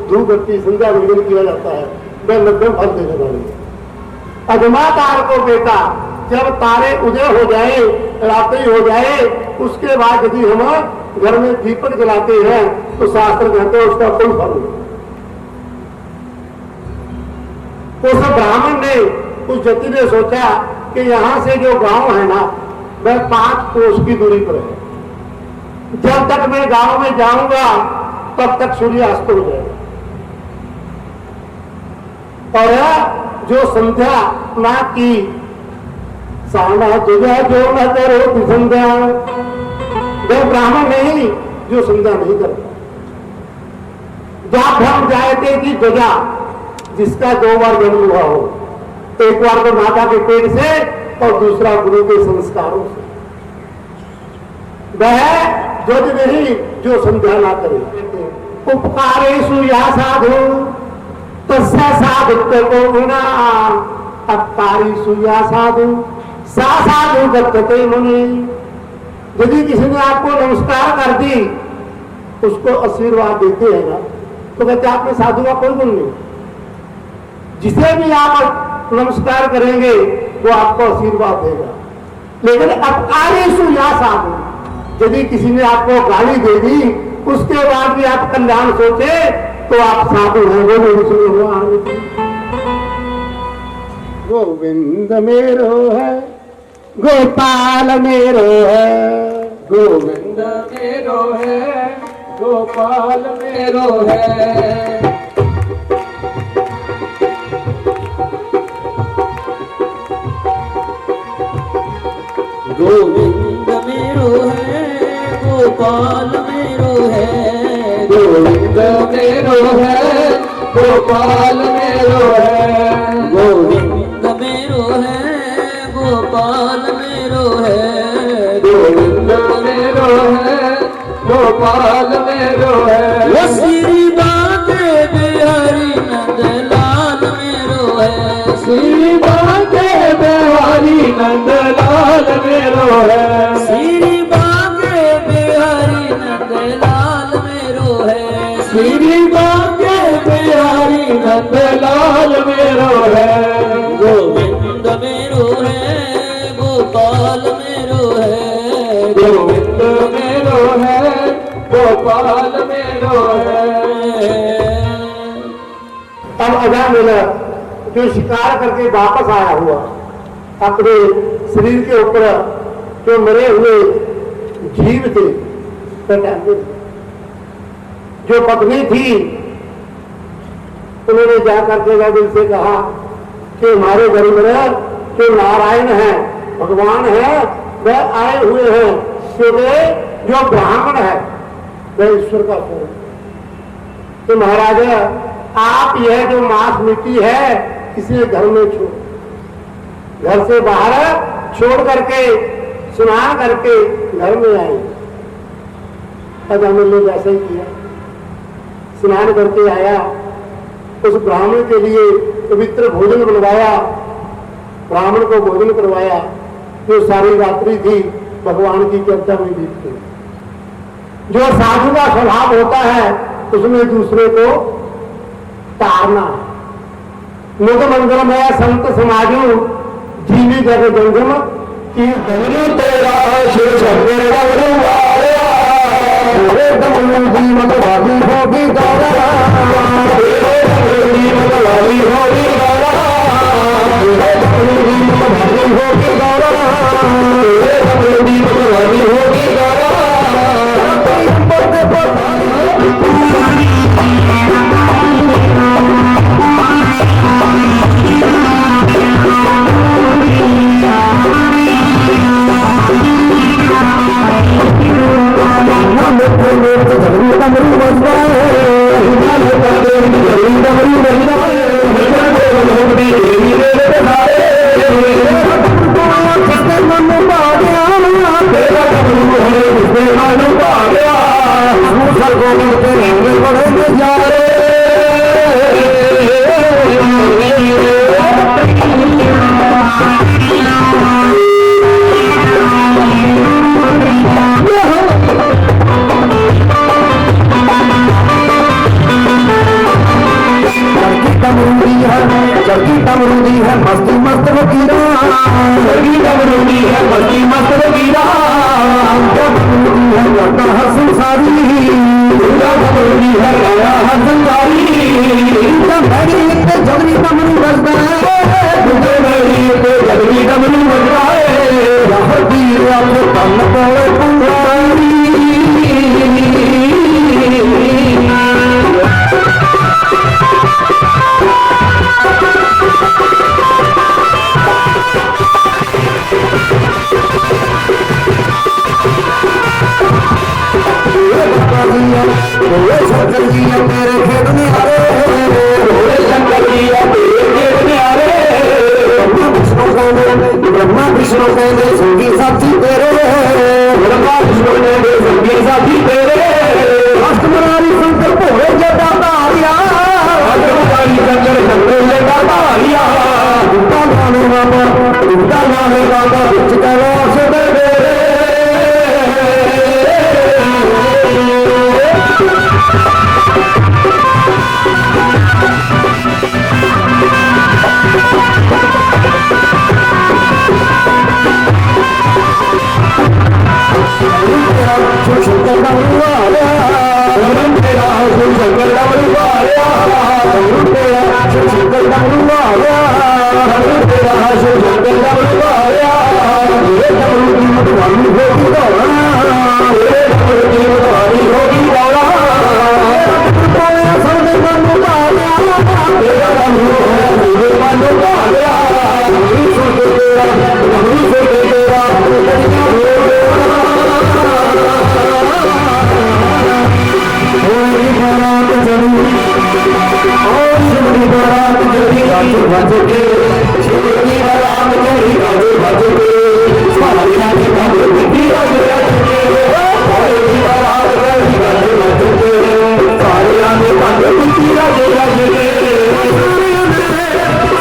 धूप बत्ती संध्या वंदन किया जाता है वह मध्यम फल देने वाली है। अधमा तार को बेटा, जब तारे उदय हो जाए, रात्रि हो जाए, उसके बाद यदि हम घर में दीपक जलाते हैं तो शास्त्र कहते हैं उसका कोई फल नहीं। उस ब्राह्मण ने, उस जति ने सोचा कि यहां से जो गांव है ना वह 5 कोस की दूरी पर है। जब तक मैं गांव में जाऊंगा तब तक सूर्यास्त हो जाएगा, और जो संध्या ना की साना तुझा जो न करो संध्या, वह ब्राह्मण नहीं जो संध्या नहीं करता। जा भ्रम जायते की ध्वजा, जिसका 2 बार जन्म हुआ हो, एक बार तो माता के पेट से और दूसरा गुरु के संस्कारों से, वह ध्वज नहीं जो संध्या ना करे। उपकारेषु या साधु तस्य साधुत्व को गुणा, अपकारीषु या साधु सा साधु गच्छते मुनि। यदि किसी ने आपको नमस्कार कर दी, उसको आशीर्वाद देते हैं ना, तो कहते आपने साधु का कोई गुण नहीं। जिसे भी आप नमस्कार करेंगे वो आपको आशीर्वाद देगा। लेकिन अपकारेषु या साधु, यदि किसी ने आपको गाली दे दी, उसके बाद भी आप कल्याण सोचे, तो आप साधु हैं। वो नहीं, गोविंद मेरो है, गोपाल मेरो है, गोविंद मेरो है, गोपाल मेरो है। गोविंद मेरो है, गोपाल मेरो है, गोविंद मेरो है, गोपाल मेरो है, गोविंद मेरो है, गोपाल मेरो है, गोविंद मेरो है, गोपाल मेरो है। वो श्री बांके बिहारी नंदलाल मेरो है, श्री बांके बिहारी नंदलाल मेरो है, श्री बांके बिहारी नंदलाल मेरो है, श्री बांके बिहारी नंदलाल मेरो है। गोविंद मेरो है, गोपाल मेरो है, गोविंद मेरो है, गोपाल मेरो है। अब अजामिल जो शिकार करके वापस आया हुआ, अपने शरीर के ऊपर जो मरे हुए जीव थे, जो पत्नी थी, उन्होंने जाकर के अजामिल से कहा कि हमारे घर में जो नारायण है, भगवान है, वह आए हुए हैं, क्योंकि जो ब्राह्मण है वह ईश्वर का स्वरूप। तो महाराज आप यह जो मांस मिट्टी है इसे घर में छोड़, घर से बाहर छोड़ करके स्नान करके घर में आए। अजामिल ने वैसा ही किया, स्नान करके आया, उस ब्राह्मण के लिए पवित्र भोजन बनवाया, ब्राह्मण को भोजन करवाया। जो सारी रात्रि थी भगवान की चर्चा में बीत गई। जो साधु का स्वभाव होता है उसमें दूसरे को तारना। मुख मंगलमय संत समाजू जीवी जग जंगम की धनु तेरा शिव होगी मस्ती मस्त वकीरा, मस्ती मस्त वकीरा। है करता हर संसारी, दुर्गा भगवती है माया हर संसारी। मेरी इतने जगनी कमरू बजता है, तुझे मेरी इतने जगनी कमरू बजता है। यहाँ पीर आपको तन पड़े पुंगारी। शंकर जी मेरे खेत में आ रे, शंकर जी मेरे खेत में आ रे। ब्रह्मा विष्णु कहने संगी साथी तेरे, ब्रह्मा विष्णु कहने संगी साथी तेरे। अष्टमुरारी शंकर भोले जटा धारिया, अष्टमुरारी शंकर शंकर जटा धारिया। उनका गाने बाबा, उनका गाने बाबा बिच कैलाश दे मेरे। शंकर डमरू आया, तेरा शंकर डमरू आया, तेरा शंकर डमरू आया, तेरा शंकर डमरू आया। ये डमरू की मतवाली होगी दौड़ा, ये डमरू की मतवाली होगी दौड़ा। तेरा सोने मनु आया, तेरा डमरू है मेरे मनु आया। डमरू सुन तेरा, डमरू सुन तेरा, बारात चली, और शिवरी बारात चली गाजू भज के, शिवरी बारात चली गाजू भज के। सारिया की भगवती रज रज के, शिवरी बारात चली गाजू भज के। सारिया की भगवती रज रज के।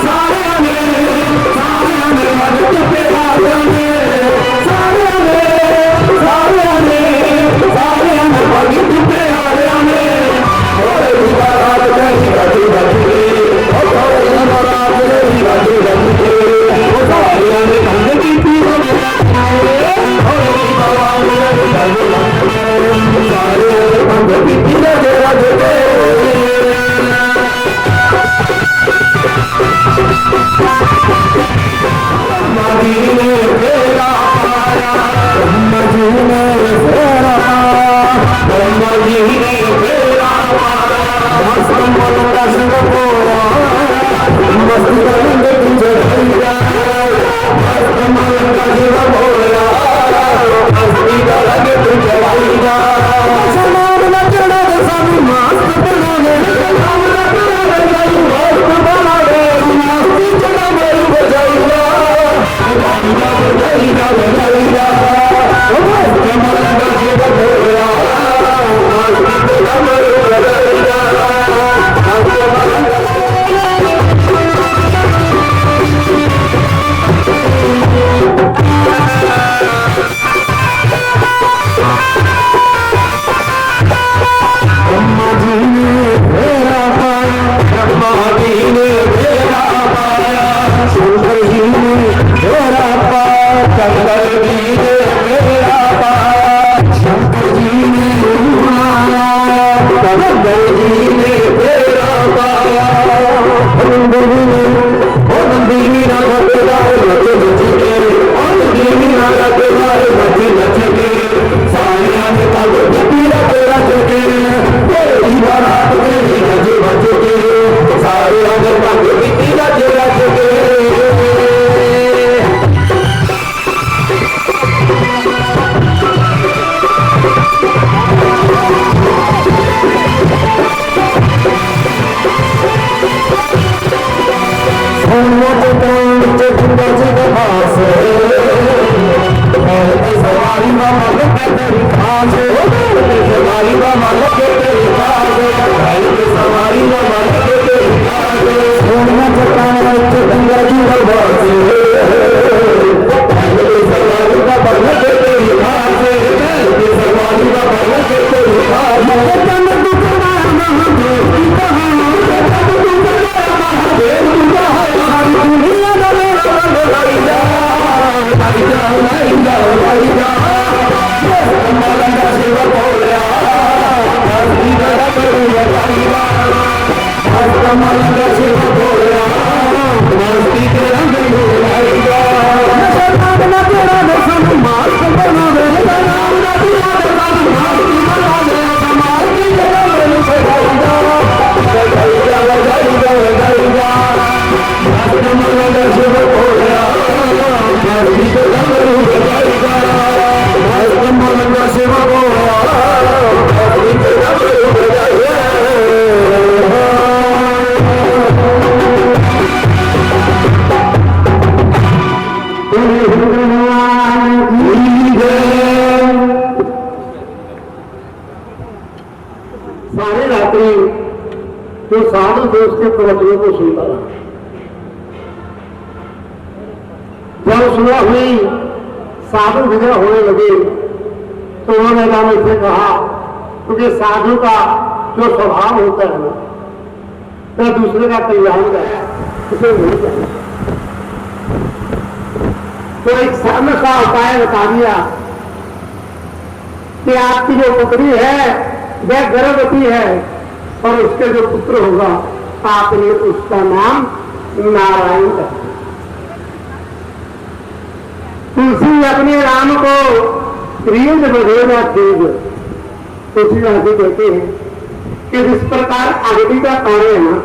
सारिया ने मदद पे सारिया ने, सारिया ने भगत पे आया ने। बारात चली गाजू भज के, बारात चली गाजू भज के। सारिया ने भगवती रज रज के, बारात चली गाजू भज के। सारिया ने भगवती रज रज के। ब्रह्मा जी ने फेरा पाया, ब्रह्मा जी ने फेरा पाया, ब्रह्मा जी ने फेरा पाया। मस्त मन का संग पोया, मस्त रंग तुझे भैया, मस्त मन का संग पोया, मस्ती का रंग तुझे भैया। समान न चढ़ा दे सानू मस्त बना दे, समान न चढ़ा दे सानू मस्त बना दे। मस्ती चढ़ा मेरी बजाइया, बजाइया बजाइया बजाइया। मस्त मन का संग पोया, मस्ती चढ़ा मेरी बजाइया, मस्त मन का। ब्रह्मा जी ने फेरा पाया, ब्रह्मा जी ने फेरा पाया, शंकर जी ने फेरा पाया, शंकर जी ने फेरा पाया, शंकर जी ने आया, शंकर जी ने फेरा पाया। नंदी ना रखदा नच नच के, नंदी ना रखदा नच नच के। सारिया ने भगवती रज रज के, तेरी बारात तेरी रज भज के। सारिया ने भगवती रज रज के। सोनिया के कान च गंगा जी के पास, सवारी बाबा लगे तेरी खास, सवारी बाबा लगे तेरी खास, सवारी बाबा लगे तेरी खास। सोनिया के कान च गंगा जी के पास, सवारी बाबा लगे तेरी खास, सवारी बाबा लगे तेरी खास। तन दुखड़ा महादेव की कहानी, तन दुखड़ा महादेव की कहानी। सारी दुनिया का मेरा लाई जा, लाई जा, लाई जा, लाई जा। शिव बोला भक्त डमरू बजाएगा शिव बोला भक्त डमरू बजाएगा सारी रात्रि जो साधु थे उसके प्रवचनों को सुनता रहा। जब सुबह हुई साधु विदा होने लगे तो उन्होंने राम से कहा क्योंकि साधु का जो स्वभाव होता है ना वह दूसरे का कल्याण का उसे नहीं करना। तो एक सर्व का उपाय बता दिया कि आपकी जो पुत्री है वह गर्भवती है और उसके जो पुत्र होगा आपने उसका नाम नारायण कर दिया। तुलसी अपने राम को प्रिय बढ़ेगा तेज तुलसी आदि कहते हैं कि जिस प्रकार अग्नि का कार्य है ना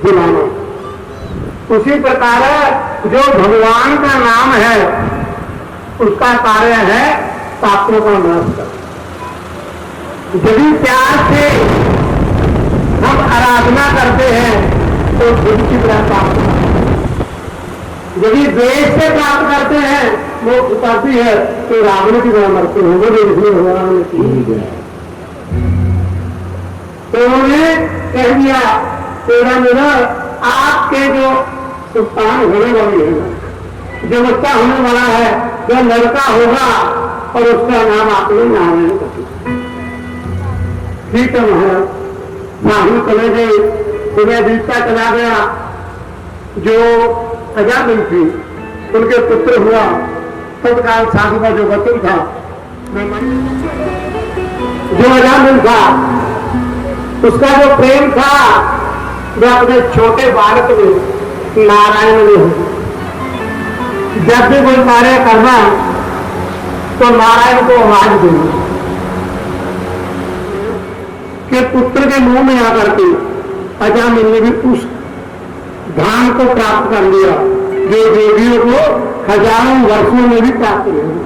जलाना, उसी प्रकार जो भगवान का नाम है उसका कार्य है पापों का नाश करना। यदि प्यार से हम आराधना करते हैं तो खुद की तरह प्राप्त करते हैं, यदि द्वेष से प्राप्त करते हैं वो उतरती है तो रावण की तरह मरते हैं। वो देखिए भगवान की तो उन्होंने कह दिया तेरा मेरा आपके जो सुल्तान होने वाली है जो बच्चा होने वाला है जो लड़का होगा और उसका नाम आपने नारायण कर दिया। ठीक है महाराज राहुल चले गए, सुबह बीतता चला गया। जो अजामिल थी उनके पुत्र हुआ तत्काल साधु का जो वचन था जो अजामिल था उसका जो प्रेम था वह अपने छोटे बालक में नारायण में हो। जब भी कोई कार्य करना तो नारायण को आवाज देना के पुत्र के मुंह में आकर के अजामिल ने भी उस धाम को प्राप्त कर लिया जो देवियों को हजारों वर्षों में भी प्राप्त नहीं।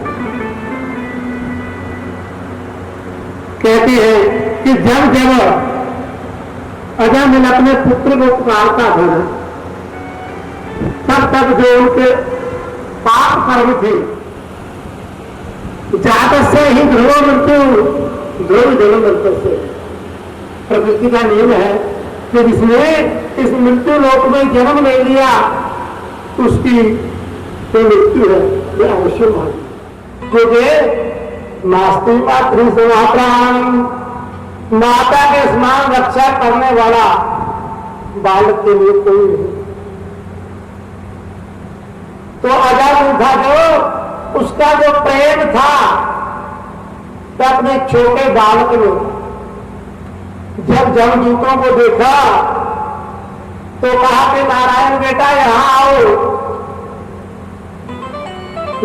कहते हैं कि जब जब अजामिल अपने पुत्र को पुकारता था तब तक जो उनके पाप कर्म थे जात से ही ध्रुव मृत्यु ध्रुव जन्म मृत्यु से प्रकृति का नियम है कि जिसने इस मृत्यु लोक में जन्म ले लिया उसकी जो मृत्यु है यह अवश्य मानी। क्योंकि नास्ति मातृ समाप्राण माता के समान रक्षा करने वाला बालक के लिए कोई नहीं। तो अजामिल था जो उसका जो प्रेम था तो अपने छोटे बालक में जब जमदूतों को देखा तो कहा कि नारायण बेटा यहां आओ।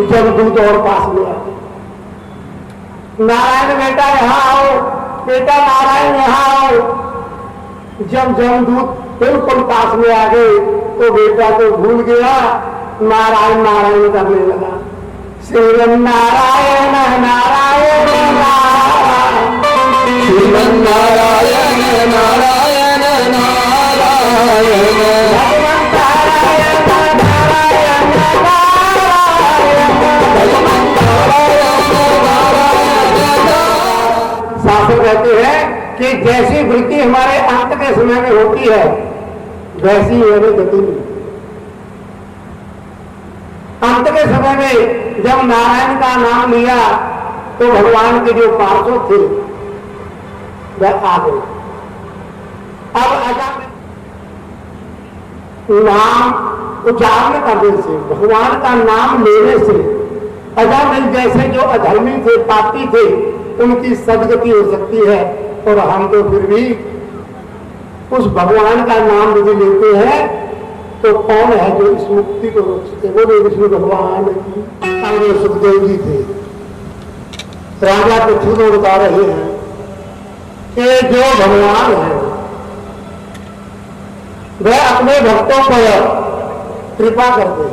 जमदूत और पास में आए, नारायण बेटा यहां आओ, बेटा नारायण यहां आओ। जब जमदूत बिल्कुल पास में आ गए तो बेटा तो भूल गया, नारायण नारायण करने लगा। श्रीमन नारायण नारायण नारायण श्रीमन नारायण नारायण नारायण भगवान नारायण नारायण नारायण। शास्त्र कहते हैं कि जैसी वृत्ति हमारे अंत के समय में होती है वैसी मेरी गति नहीं। अंत के समय में जब नारायण का नाम लिया तो भगवान के जो पार्षद थे वह आ गए। अब अजामिल नाम उच्चारण करने से भगवान का नाम लेने से अजामिल जैसे जो अधर्मी थे पापी थे उनकी सदगति हो सकती है। और हम तो फिर भी उस भगवान का नाम यदि लेते हैं तो कौन है जो इस मुक्ति को रोक सके? वो विष्णु भगवान की और सुखदेव जी थे। राजा पृथ्वी को बता रहे हैं कि जो भगवान है वह अपने भक्तों पर कृपा कर दे,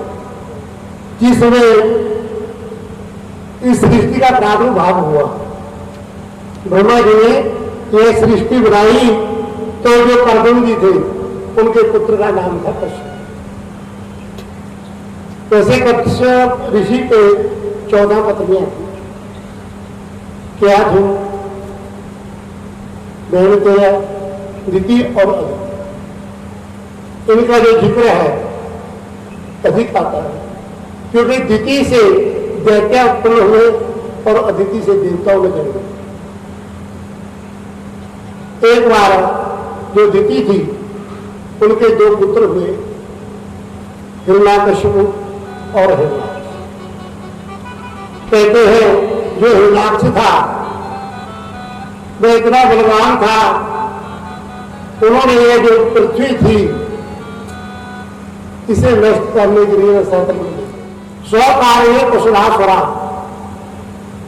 जिसमें इस सृष्टि का प्रादुर्भाव हुआ। ब्रह्मा जी ने यह सृष्टि बनाई तो जो करदम जी थे उनके पुत्र का नाम था कश्यप। वैसे कश्यप ऋषि के 14 पत्नियां थी। क्या थी? दैवतेय, दिति और अदिति। इनका जो जिक्र है अधिक आता है, क्योंकि दिति से दैत्य उत्पन्न हुए और अदिति से देवताओं ने जन्म। एक बार जो दिति थी उनके 2 पुत्र हुए, हिरण्याकशिपु और हिरण्याक्ष। कहते हैं जो हिरण्याक्ष था वह इतना बलवान था, उन्होंने ये जो पृथ्वी थी इसे नष्ट करने के लिए स्वकार्य कुशलासुरा,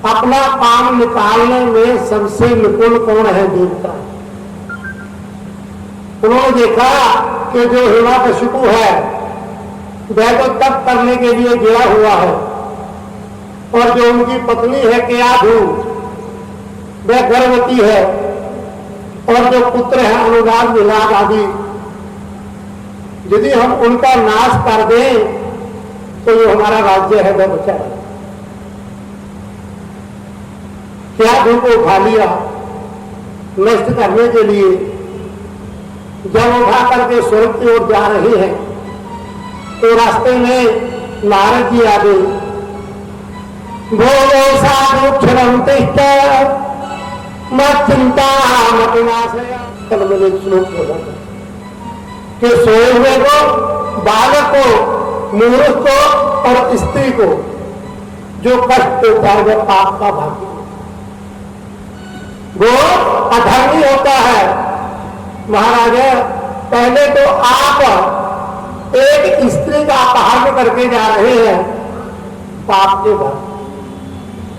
अपना काम निकालने में सबसे निपुण कौन है? देवता। उन्होंने देखा कि जो हिरण्याकशिपु है वह तो तप करने के लिए गया हुआ है, और जो उनकी पत्नी है केयाधु वह गर्भवती है, और जो पुत्र है अनुराग विलाग आदि, यदि हम उनका नाश कर दें तो जो हमारा राज्य है वह बचा है। केयाधु को उठा लिया नष्ट करने के लिए। जब उठा करके स्वर्ग की ओर जा रहे हैं तो रास्ते में नारद जी आ गए। भोगो साधु क्षरंते मत चिंता मत नाशया। कल मैंने एक श्लोक बोला था कि सोए हुए को, बालक को, मूर्ख को और स्त्री को जो कष्ट देता है वह पाप का भागी, वो अधर्मी होता है। महाराज, पहले तो आप एक स्त्री का अपहरण करके जा रहे हैं पाप के घर,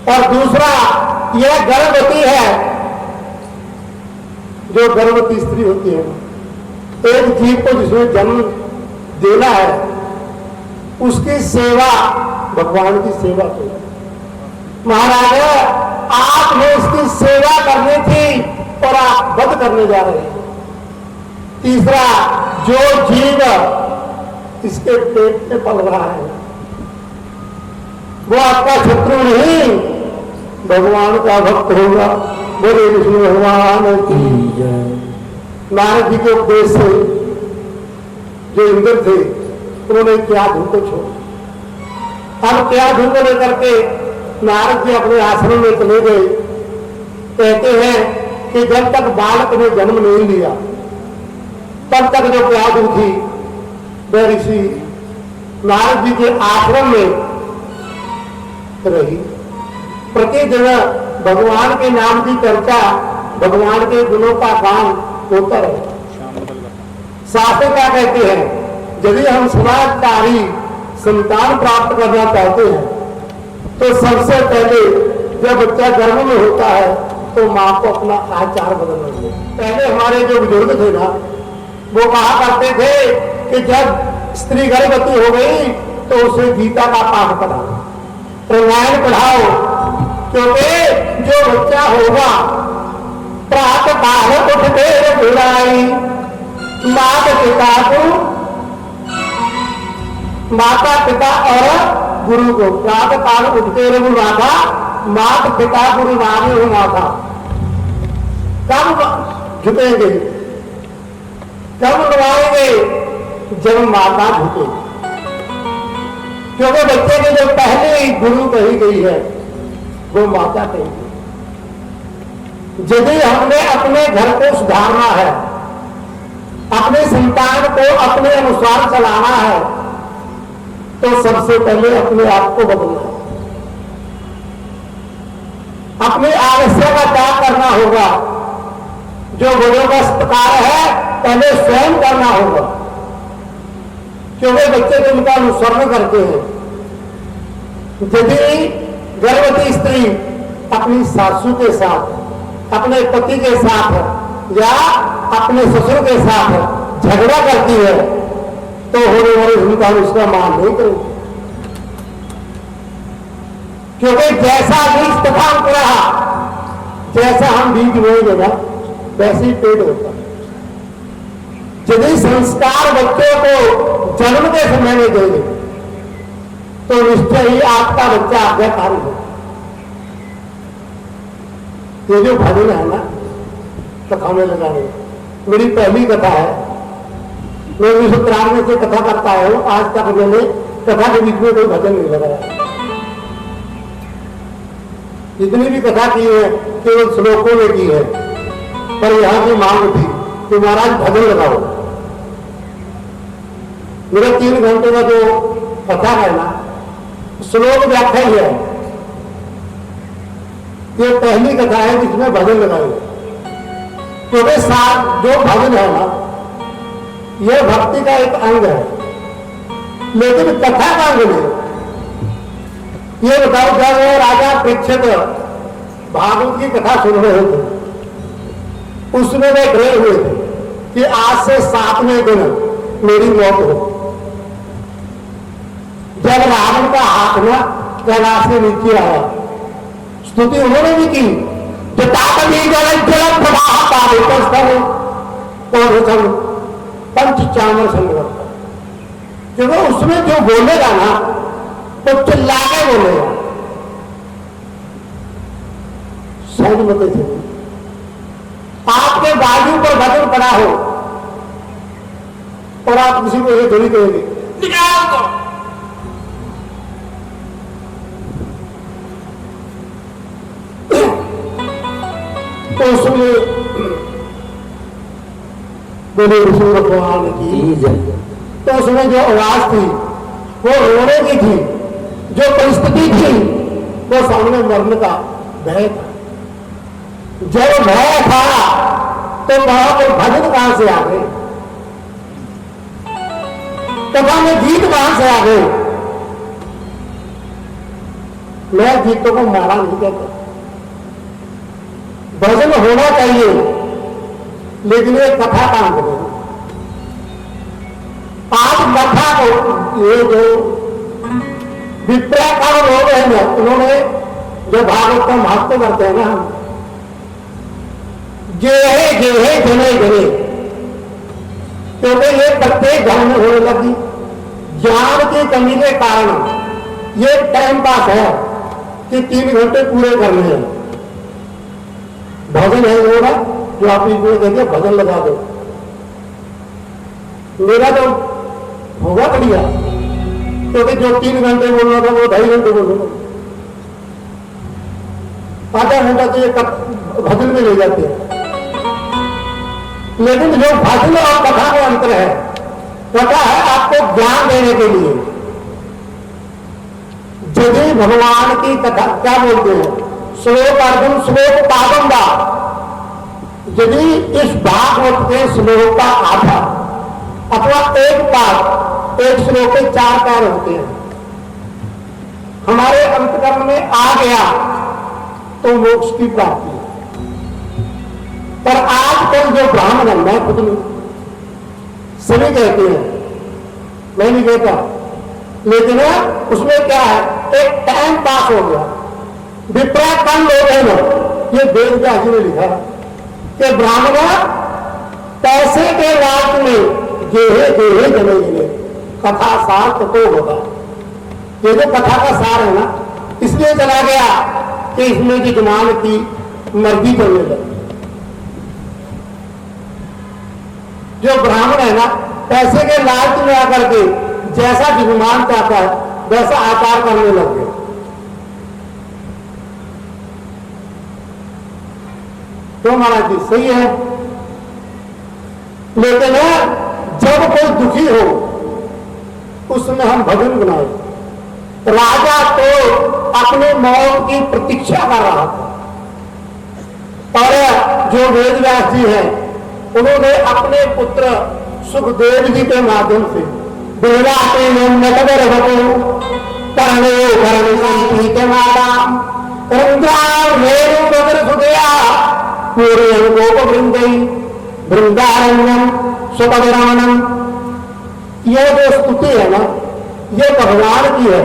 और दूसरा यह गर्भवती है। जो गर्भवती स्त्री होती है, एक जीव को जिसमें जन्म देना है, उसकी सेवा भगवान की सेवा को। महाराज, आपने उसकी सेवा करनी थी और आप वध करने जा रहे हैं। तीसरा, जो जीव इसके पेट में पल रहा है वो आपका शत्रु नहीं, भगवान का भक्त होगा। बोले विष्णु भगवान की जय। नारद जी के उपदेश से जो इंद्र थे उन्होंने केयाधु को छोड़ा। अब केयाधु को लेकर के नारद जी अपने आश्रम में चले गए। कहते हैं कि जब तक बालक ने जन्म नहीं लिया तब तक जो केयाधु थी वह ऋषि नारद जी के आश्रम में रही। प्रतिदिन भगवान के नाम की चर्चा, भगवान के गुणों का गान होता रहे। शास्त्र क्या कहते हैं? यदि हम समाजकारी संतान प्राप्त करना चाहते हैं तो सबसे पहले जब बच्चा गर्भ में होता है तो माँ को अपना आचार बदलना चाहिए। पहले हमारे जो बुजुर्ग थे ना, वो कहा करते थे कि जब स्त्री गर्भवती हो गई तो उसे गीता का पाठ पढ़ाओ, रामायण पढ़ाओ, क्योंकि जो बच्चा होगा प्रातः काल उठते बुलाई माता पिता और गुरु को। प्रातः काल उठते रघु माता, माता पिता गुरु नामे हो माता। कब झुकेंगे, कब उड़वाएंगे? जब माता झुकेगी, क्योंकि बच्चे की जो पहले गुरु कही गई है वो माता कही गई। यदि हमने अपने घर को सुधारना है, अपने संतान को अपने अनुसार चलाना है, तो सबसे पहले अपने आप को बदलना है। अपनी आवश्यक का त्याग करना होगा। जो बड़ों का सत्कार है पहले स्वयं करना होगा, क्योंकि बच्चे तो उनका अनुसरण करते हैं। यदि गर्भवती स्त्री अपनी सासू के साथ, अपने पति के साथ या अपने ससुर के साथ झगड़ा करती है तो होने वाले उनका हम उसका मान नहीं करेंगे, क्योंकि जैसा बीज तथा अंकुरा, जैसा हम बीज बोएंगे ना वैसे ही पेड़ होता है। यदि संस्कार बच्चों को जन्म के समय में देंगे तो निश्चय ही आपका बच्चा आज्ञाकारी हो। ये जो भजन है ना कथा में लगाने, मेरी पहली कथा है, मैं 1993 से कथा करता हूं, आज तक मैंने कथा के बीच में कोई भजन नहीं लगाया। जितनी भी कथा की है केवल श्लोकों में की है, पर यहां की मांग थी कि महाराज भजन लगाओ। मेरा 3 घंटे का जो कथा है ना श्लोक व्याख्या ही है, ये पहली कथा है जिसमें भजन लगाए। क्योंकि साथ जो भजन है ना यह भक्ति का एक अंग है, लेकिन कथा का अंग नहीं। ये बताओ जब राजा परीक्षित भागवत की कथा सुन रहे थे, उसमें वे डरे हुए थे कि आज से 7वें दिन मेरी मौत हो। जब रावण का हाथ ना कैलाश से नीचे आया, स्तुति उन्होंने भी की, पंच चामर संगत, क्योंकि उसमें जो बोलेगा ना तो चिल्ला के बोलेगा। सहज मत थे, आपके बाजू पर भजन पड़ा हो और आप किसी को ये थोड़ी कहेंगे निकाल दो, तो उसमें बोले विष्णु भगवान की, तो उसमें जो आवाज थी वो रोने की थी, जो परिस्थिति थी वो सामने मरने का भय था। जब भय था तो वहां पर भजन कहां से आ गए, कथा में गीत कहां से आ गए। मैं गीतों को मारा नहीं कहता, भजन होना चाहिए, लेकिन ये कथा काम करेगी। आज कथा को ये जो विप्राकार लोग हैं ना, उन्होंने जो भागवत का महत्व करते हैं ना, गेहे गेहे जने जने, क्योंकि ये प्रत्येक घर में होने लगी। ज्ञान की कमी के कारण ये टाइम पास है कि 3 घंटे पूरे करने हैं। भजन है वो ना जो आप इसमें कहते भजन लगा दो, मेरा तो होगा बढ़िया, क्योंकि जो 3 घंटे बोलना था वो 2.5 घंटे बोलूंगा, आधा घंटा तो ये भजन में ले जाते हैं। लेकिन जो भजन और कथा में अंतर है, कथा है आपको ज्ञान देने के लिए। यदि भगवान की कथा क्या बोलते हैं, श्लोक अर्जुन श्लोक पादंबा, यदि इस भागवत के श्लोक का आधा अथवा एक पाद, एक श्लोक के 4 पैर होते हैं, हमारे अंतकरण में आ गया तो मोक्ष की प्राप्ति। पर आजकल जो ब्राह्मण है, मैं खुद नहीं, सभी कहते हैं, मैं नहीं कहता, लेकिन उसमें क्या है, एक टाइम पास हो गया। विप्राकन लोग हैं ना, ये वेद व्यास ने लिखा कि ब्राह्मण पैसे के लाभ में गेहे गेहे जने जने, कथा सार तो होगा। ये जो कथा का सार है ना, इसलिए चला गया कि इसमें यजमान की मर्जी करने लगी। जो ब्राह्मण है ना, पैसे के लालच में आकर के जैसा यजमान चाहता है वैसा आचार करने लग गए। तो महाराज जी सही है, लेकिन जब कोई दुखी हो उसमें हम भजन बनाए। राजा तो अपने मौत की प्रतीक्षा कर रहा था, और जो वेद व्यास जी हैं उन्होंने अपने पुत्र सुखदेव जी के माध्यम से बेला के नगर पूरे गोप वृंदई वृंदारण्यम सुपदरानम, ये जो स्तुति है ना, ये भगवान की है।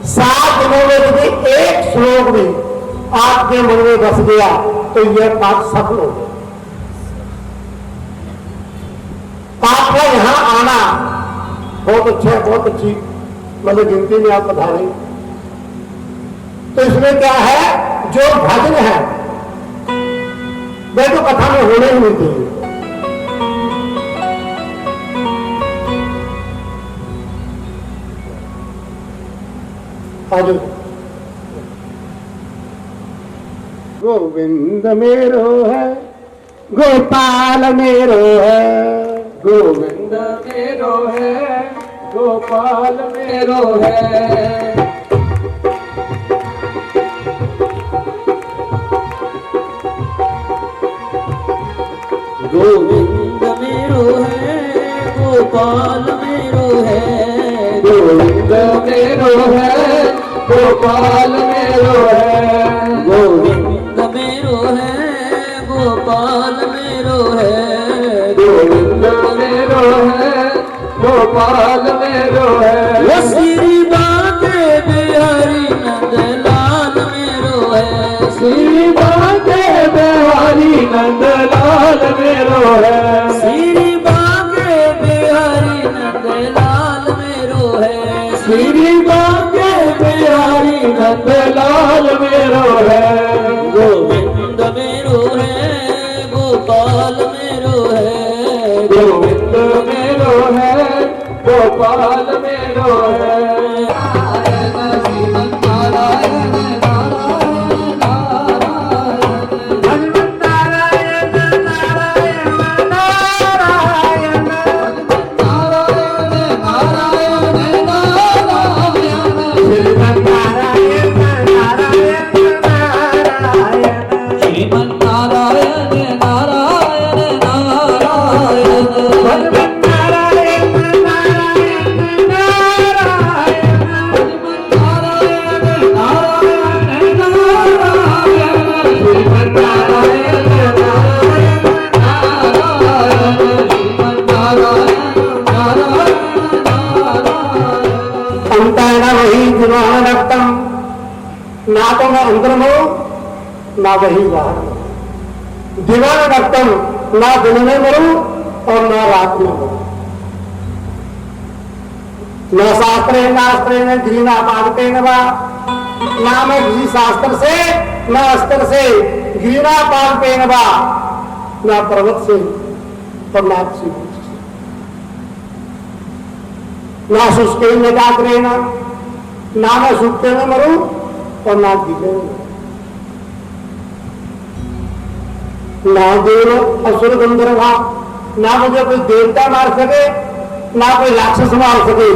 7 दिनों में यदि एक श्लोक भी आपके मन में बस गया तो यह पाठ सफल हो गया। आपका यहां आना बहुत अच्छा है, बहुत अच्छी मतलब गिनती में आप पधारे। तो इसमें क्या है, जो भजन है वह तो कथा में होने ही नहीं चाहिए। आज गोविंद मेरो है, गोपाल मेरो है, गोविंद मेरो है, गोपाल मेरो है। गोविंद मेरो है, गोपाल मेरो है। गोविंद मेरो है, गोपाल मेरो है। गोविंद मेरो है, गोपाल मेरो है। गोविंद मेरो है, गोपाल मेरो है। वो श्री बांके बिहारी नंदलाल मेरो है। श्री बांके बिहारी नंदलाल मेरो है। श्री बांके बिहारी नंदलाल मेरो है। श्री बांके बिहारी नंदलाल मेरो है। गोविंद मेरो है, गोपाल मेरो है। गोविंद मेरो है, गोपाल मेरो है। ना तो मैं अंदर मरूं ना वही बाहर मरूं। दीवान रक्तम, ना दिन में मरूं और ना रात में मरूं। न शास्त्रे नास्त्रे न घृणा पादते न, ना मैं किसी शास्त्र से न अस्त्र से घृणा पादते न, ना पर्वत से और ना किसी ना शुष्के न जागरे ना मैं सूखते में मरूं और ना गीले ना देव असुर गंधर्वा, ना मुझे कोई देवता मार सके, ना कोई राक्षस मार सके,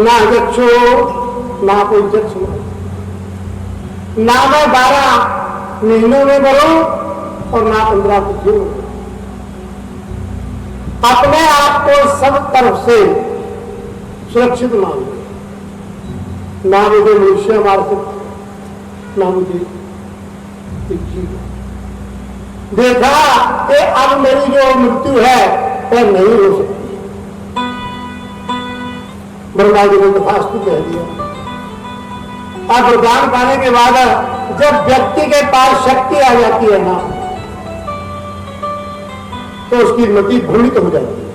ना यक्षो ना कोई यक्ष मार, ना मैं 12 महीनों में मरूं और ना 15 तिथियों में। अपने आप को सब तरफ से सुरक्षित मानो। ना मुझे मनुष्य मार सकते, ना मुझे देखा कि अब मेरी जो मृत्यु है वह नहीं हो सकती। ब्रह्मा जी ने तथास्तु कह दिया। अब वरदान पाने के बाद जब व्यक्ति के पास शक्ति आ जाती है ना, तो उसकी मति भ्रमित हो जाती है।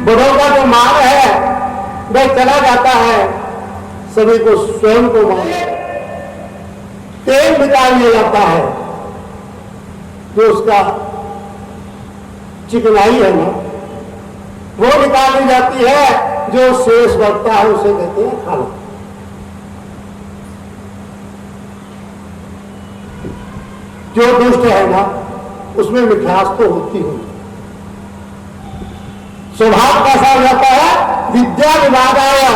बड़ों का जो मान है वह चला जाता है, सभी को स्वयं को मान तेल निकाल लिया जाता है। जो उसका चिकनाई है ना, वो निकाल ली जाती है। जो शेष बचता है उसे कहते हैं खाना। जो दुष्ट है ना, उसमें मिठास तो होती है। स्वभाव कैसा हो जाता है, विद्या विवाद आया,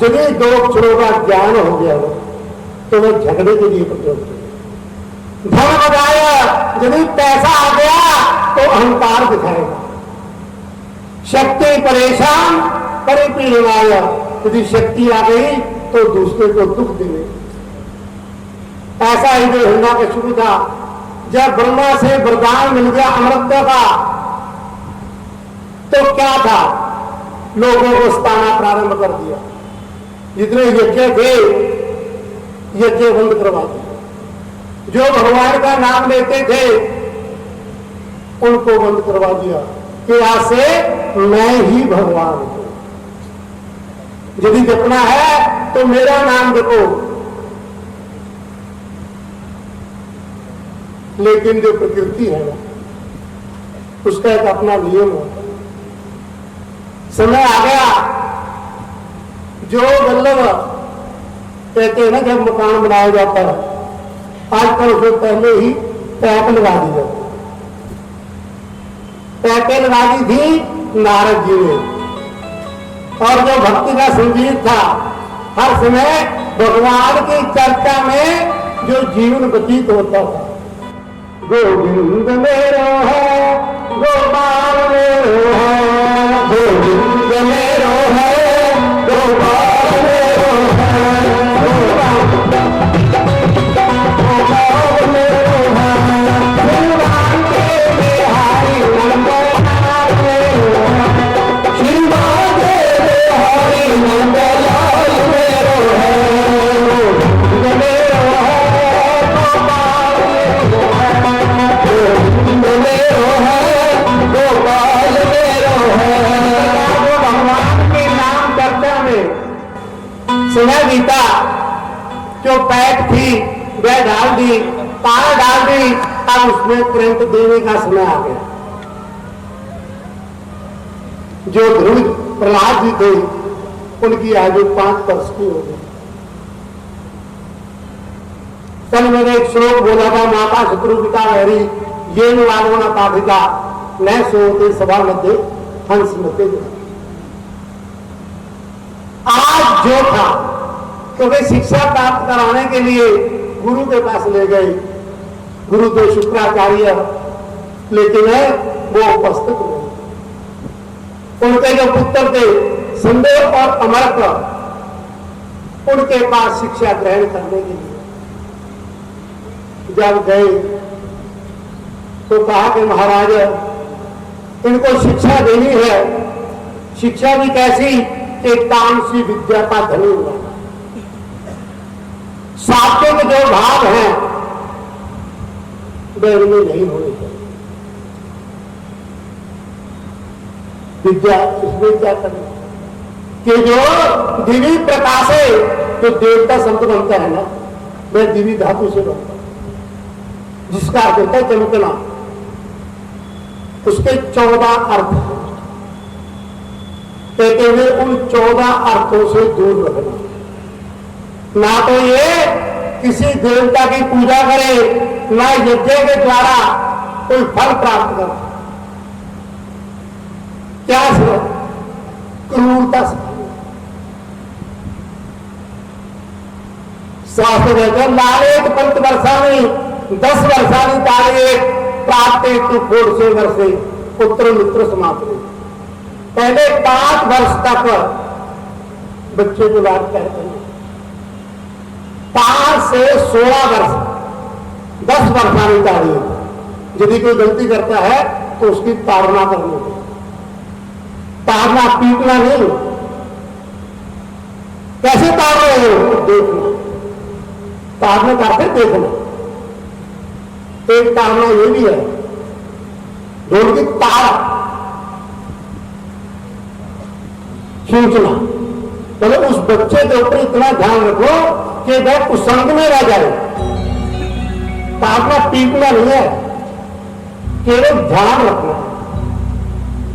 यदि 2 अक्षरों का ज्ञान हो गया हो तो वह झगड़े के लिए प्रयोग करेगा। धन बजाया, यदि पैसा आ गया तो अहंकार दिखाएगा। शक्ति परेशान परिपीड़नाया, यदि शक्ति आ गई तो दूसरे को दुख देने। ऐसा ही जो हिरण्यकशिपु था, जब ब्रह्मा से वरदान मिल गया अमृत का, तो क्या था, लोगों को सताना प्रारंभ कर दिया। जितने यज्ञ थे यज्ञ बंद करवा दिया। जो भगवान का नाम लेते थे उनको बंद करवा दिया कि आज से मैं ही भगवान हूं। यदि जपना है तो मेरा नाम जपो। लेकिन जो प्रकृति है उसका एक अपना नियम होता है। समय आ गया, जो मतलब कहते हैं ना, जब मकान बनाया जाता है आजकल उससे पहले ही पैक लगा दी जाती। पैकें लगा दी थी नारद जी ने, और जो भक्ति का संगीत था, हर समय भगवान की चर्चा में जो जीवन व्यतीत होता था। गोविंद मेरो है, गोपाल मेरो है, गोविंद मेरो है, गोपाल मेरो है, गोपाल मेरो है, भगवान के बिहारी नंदलाल मेरो है, श्रीमान के बिहारी नंदलाल मेरो है, गोविंद मेरो है, गोपाल मेरो है, गोविंद मेरो है, गोपाल मेरो है। भगवान के नाम चर्चा में समय बीता, जो पैक थी वह डाल दी, तार डाल दी, अब उसमें करंट देने का समय आ गया। जो ध्रुव प्रहलाद जी थे उनकी आयु 5 वर्ष की हो गई। कल मैंने एक श्लोक बोला था, माता शत्रु पिता वैरी ये वालों न पाधिका न सोते सभा मध्य हंस मध्य। आज जो था तो वे शिक्षा प्राप्त कराने के लिए गुरु के पास ले गए। गुरु थे शुक्राचार्य, लेकिन वो उपस्थित नहीं। उनके जो पुत्र थे संदेव और अमरक, उनके पास शिक्षा ग्रहण करने के लिए जब गए तो कहा कि महाराज इनको शिक्षा देनी है। शिक्षा भी कैसी, एक तामसी विद्या का धनी हुआ। सात्विक जो भाव है वे उनमें नहीं होने चाहिए। विद्या इसमें क्या करना कि जो दिवी प्रकाशे, जो देवता शब्द बनता है ना, वह दिवी धातु से बनता है, जिसका अर्थ होता है चमकना। उसके 14 अर्थ हैं। कहते हुए उन 14 अर्थों से दूर रखना। ना तो ये किसी देवता की पूजा करे, ना यज्ञ के द्वारा कोई फल प्राप्त करे। क्या से क्रूरता से शास्त्र कहते लालेत पंच वर्षानी 10 वर्षानी ताले प्राप्त तु फोड़ से वर्षे पुत्र मित्र समाप्त। पहले 5 वर्ष तक बच्चे की बात कहते हैं, 5 से 16 वर्ष 10 वर्षानी तारीख। यदि कोई गलती करता है तो उसकी ताड़ना करनी चाहिए। ताड़ना पीटना नहीं। कैसे ताड़ रहे हो? देखना। ताड़ना करते देखना। एक ताड़ना ये भी है, ढोल की तार खींचना। मतलब उस बच्चे के ऊपर इतना ध्यान रखो कि वह कुसंग में रह जाए। ताड़ना पीटना नहीं है, केवल ध्यान रखना।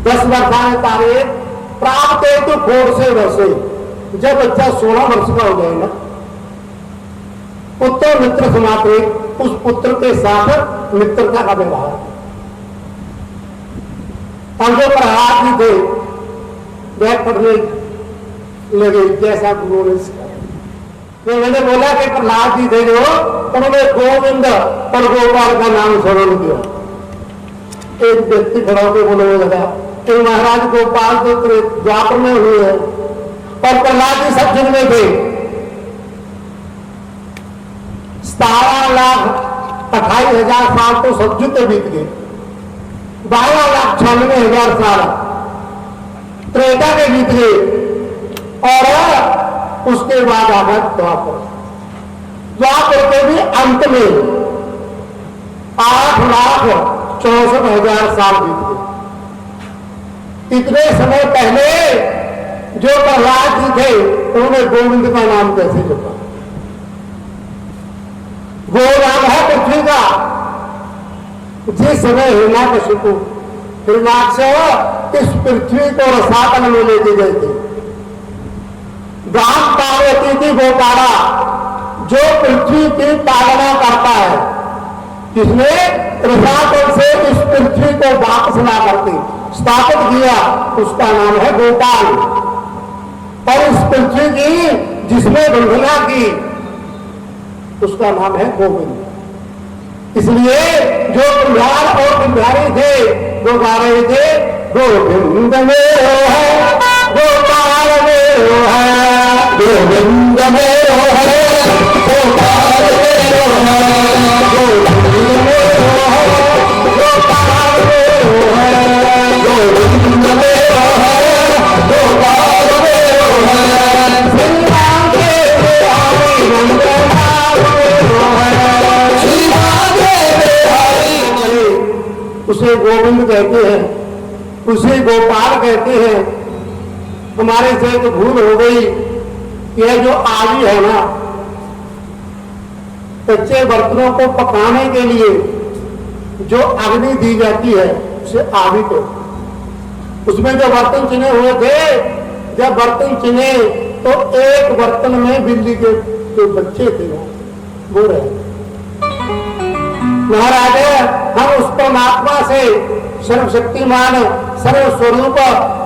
10 वर्षाने तारे प्राप्त तो फोड़ से वर्षे। जब बच्चा 16 वर्ष का हो जाए ना, पुत्र मित्र समाप्त, उस पुत्र के साथ मित्रता का व्यवहार। और जो प्रहलाद जी थे वह पढ़ने लगे जैसा गुरु ने सिखाया। तो मैंने बोला कि प्रहलाद जी थे जो, उन्होंने गोविंद और गोपाल का नाम स्मरण किया। एक व्यक्ति खड़ा होकर बोलने लगा कि महाराज गोपाल तो द्वापर में हुए हैं और प्रहलाद जी सब जग में थे। 17,28,000 साल तो सतयुग बीत गए। 12,96,000 साल त्रेता के बीत गए और उसके बाद आ गया द्वापर। द्वापर के भी अंत में 8,64,000 साल बीत गए। इतने समय पहले जो प्रहलाद जी थे उन्होंने गोविंद का नाम कैसे जपा? गो नाम है पृथ्वी का। जिस समय हिरण्याकशिपु हिरण्याक्ष इस पृथ्वी को रसातल में लेके गए थे, गांव पार्वती थी गोपाला जो पृथ्वी की पालना करता है, जिसने रसातल से इस पृथ्वी को वापस ला करके स्थापित किया, उसका नाम है गोपाल। और इस पृथ्वी की जिसने वंदना की उसका नाम है गोविंद। इसलिए जो कुम्हार और कुम्हारी थे वो गा रहे थे गोविंद मेरो है गोपाल मेरो है, गोविंद मेरो है गोपाल मेरो है, गोविंद मेरो है गोपाल मेरो है, गोविंद मेरो है गोपाल मेरो है, श्री राम के बिहारी नंदलाल मेरो है, श्री राम के बिहारी। उसे गोविंद कहते हैं, उसे गोपाल कहते हैं। हमारे से एक भूल हो गई, यह जो आदि है ना, कच्चे बर्तनों को पकाने के लिए जो अग्नि दी जाती है उसे आदि को, उसमें जो बर्तन चिने हुए थे, जब बर्तन चिने तो एक बर्तन में बिल्ली के जो बच्चे थे वो रहे। महाराज हम उस परमात्मा से सर्वशक्तिमान सर्वस्वरूप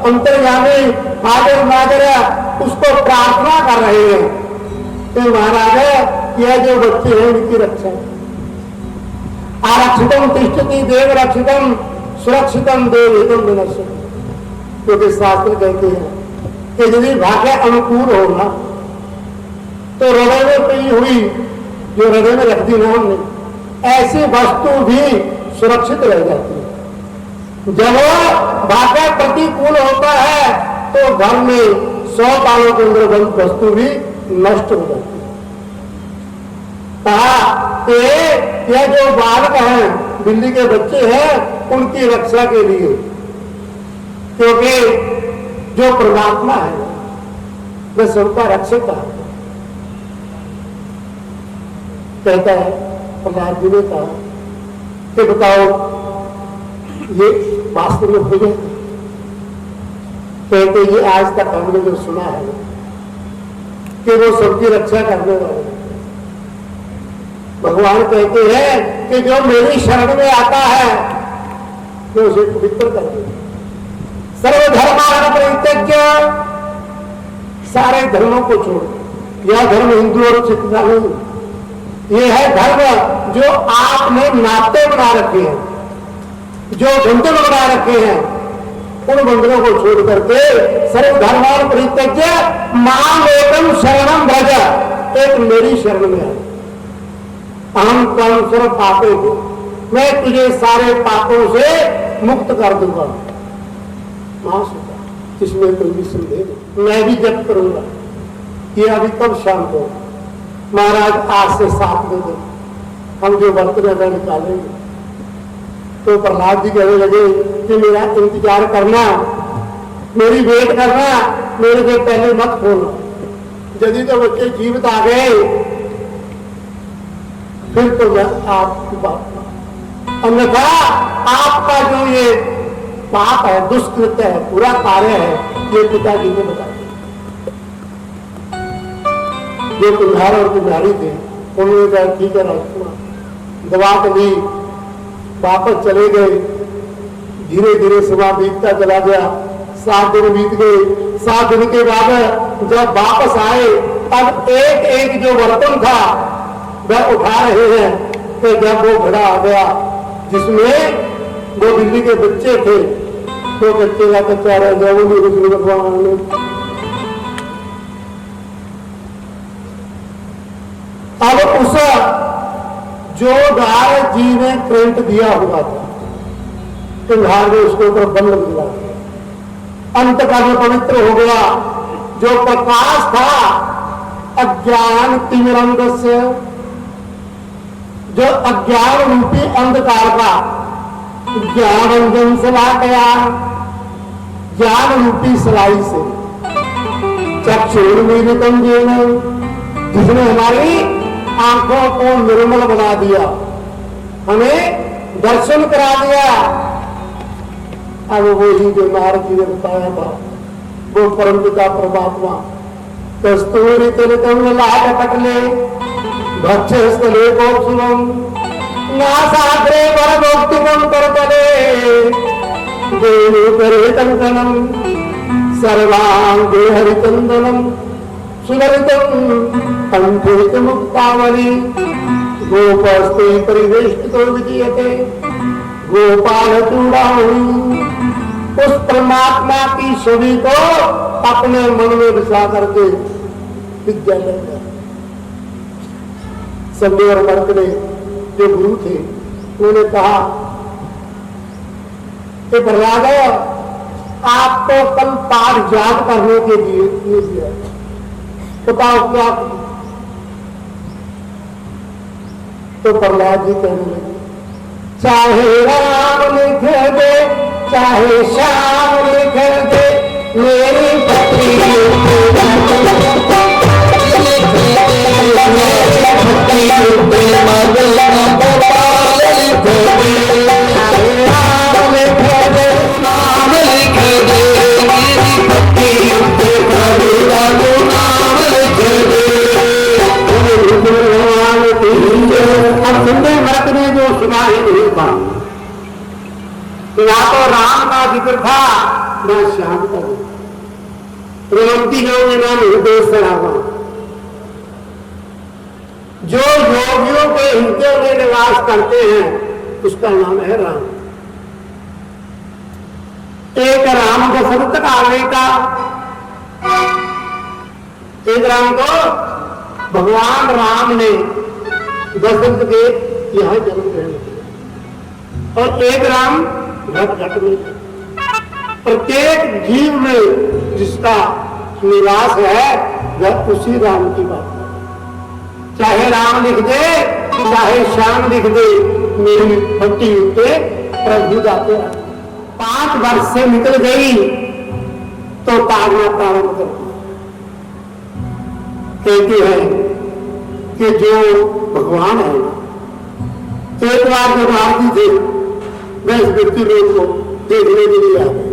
अंतर्यामी हाजिर नाजिर उसको प्रार्थना कर रहे हैं कि महाराज यह जो बच्चे हैं इनकी रक्षा, आरक्षितम तिष्ठति देव रक्षितम सुरक्षितम देव हितम विनश्यति। क्योंकि शास्त्र कहते हैं कि यदि भाग्य अनुकूल होगा तो हृदय में पड़ी हुई जो हृदय में रख दी ना हमने ऐसी वस्तु भी सुरक्षित रह जाती है। जब भाग्य प्रतिकूल होता है तो घर में 100 सालों के अंदर वस्तु भी नष्ट हो जाती है। कहा कि यह जो बालक हैं बिल्ली के बच्चे हैं उनकी रक्षा के लिए, क्योंकि जो परमात्मा है वह सबका रक्षक है। कहता है प्रहलाद जी ने कहा कि बताओ ये वास्तव में हो गया? कहते ये आज तक हमने जो सुना है कि वो सबकी रक्षा करने वाले। भगवान कहते हैं कि जो मेरी शरण में आता है तो उसे पवित्र कर दे। सर्वधर्मान परित्यज्य, सारे धर्मों को छोड़। यह धर्म हिंदू और सिख का नहीं, ये है धर्म जो आपने नाते बना रखे हैं, जो बंधन बना रखे हैं, उन बंधनों को छोड़ करके सर्वधर्मान परित्यज्य माम एकम शरणम व्रज, एक मेरी शरण में है। अहम त्वं सर्व पापेभ्यो, मैं तुझे सारे पापों से मुक्त कर दूंगा। इसमें कोई भी संदेह नहीं, मैं भी जप करूंगा। ये अभी कब शाम को महाराज आज से 7 बजे हम जो व्रत रहता निकालेंगे। तो प्रहलाद जी कहने लगे कि मेरा इंतजार करना, मेरी वेट करना, मेरे से पहले मत खोलना। यदि तो बच्चे जीवित आ गए फिर तो मैं आपकी बात, अन्यथा आपका जो ये पाप है, दुष्कृत्य है, पूरा कार्य है, ये पिताजी ने बताया। जो कुम्हार और कुम्हारी थे उन्होंने कहा ठीक है राजकुमार, दवा तो ली, वापस चले गए। धीरे धीरे समय बीतता चला गया, 7 दिन बीत गए। 7 दिन के बाद जब वापस आए तब एक एक जो बर्तन था वह उठा रहे हैं। तो जब वो घड़ा आ गया जिसमें वो बिल्ली के बच्चे थे, तो बच्चे का कच्चा रह गया, वो भी भगवान ने अब उस जो नारद जी ने करंट दिया हुआ था, कुम्हार ने उसके ऊपर बल दिया। अंतकरण पवित्र हो गया। जो प्रकाश था अज्ञान तिमिरंधस्य, जो अज्ञान रूपी अंधकार का ज्ञान अंजन से ला गया, ज्ञान रूपी सलाई से चक्षुर्मीलितम जेन, जिसने हमारी आंखों को निर्मल बना दिया, हमें दर्शन करा दिया। अब वही जो नारद जी ने बताया था वो परम पिता परमात्मा कस्तूरी तिलकम लाल पटले भक्ष स्थले गोपसुमम नासाग्रे परभोक्तिकम करतले देवी करे कंकणम सर्वांगे हरिचंदनम सुललितम कंठे च मुक्तावली गोपस्ते परिवेष्टितो विजयते गोपाल चूड़ामणि। उस परमात्मा की छवि को अपने मन में बसा करके विद्यालय में संजय और मर्कड़े जो गुरु थे उन्होंने कहा कि प्रहलाद आपको कल पाठ याद करने के लिए दिया, बताओ क्या? तो प्रहलाद जी कहने लगे चाहे राम लिख दे चाहे श्याम लिख दे मेरी भक्ति ना तो राम का जिक्र था ना श्याम का जिक्र। रमती गांव में नाम हृदय सरावा। जो योगियों के हृदय में निवास करते हैं उसका नाम है राम। एक राम दशरथ काले का, एक राम को भगवान राम ने दशरथ के यहां जन्म ग्रहण किया और एक राम घट घट में। प्रत्येक जीव में जिसका निवास है वह उसी राम की बात है। चाहे राम लिख दे चाहे श्याम लिख दे मेरी भक्ति युक्त प्रभु जाते हैं। 5 वर्ष से निकल गई तो तारना प्रारंभ कर दिया। कहते हैं कि जो भगवान है, एक बार जब आरती थे मैं इस मृत्यु लोग को देखने के लिए आ गए।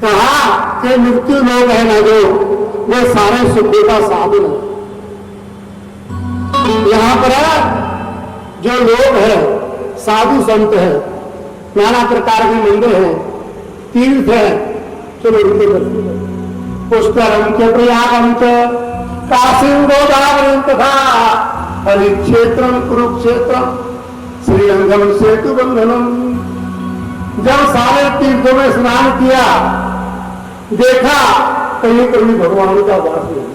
कहा कि मृत्यु लोग है ना जो वो सारे सुखों का साधन है। यहाँ पर जो लोग हैं साधु संत है, नाना प्रकार के मंदिर हैं, तीर्थ है, चलो उनके दर्शन पुष्करम के प्रयागम च काशीम गोदावरी तथा हरिक्षेत्रम कुरुक्षेत्रम श्रीरंगम सेतु बंधनम। जब सारे तीर्थों में स्नान किया देखा कहीं कहीं भगवान का वास नहीं।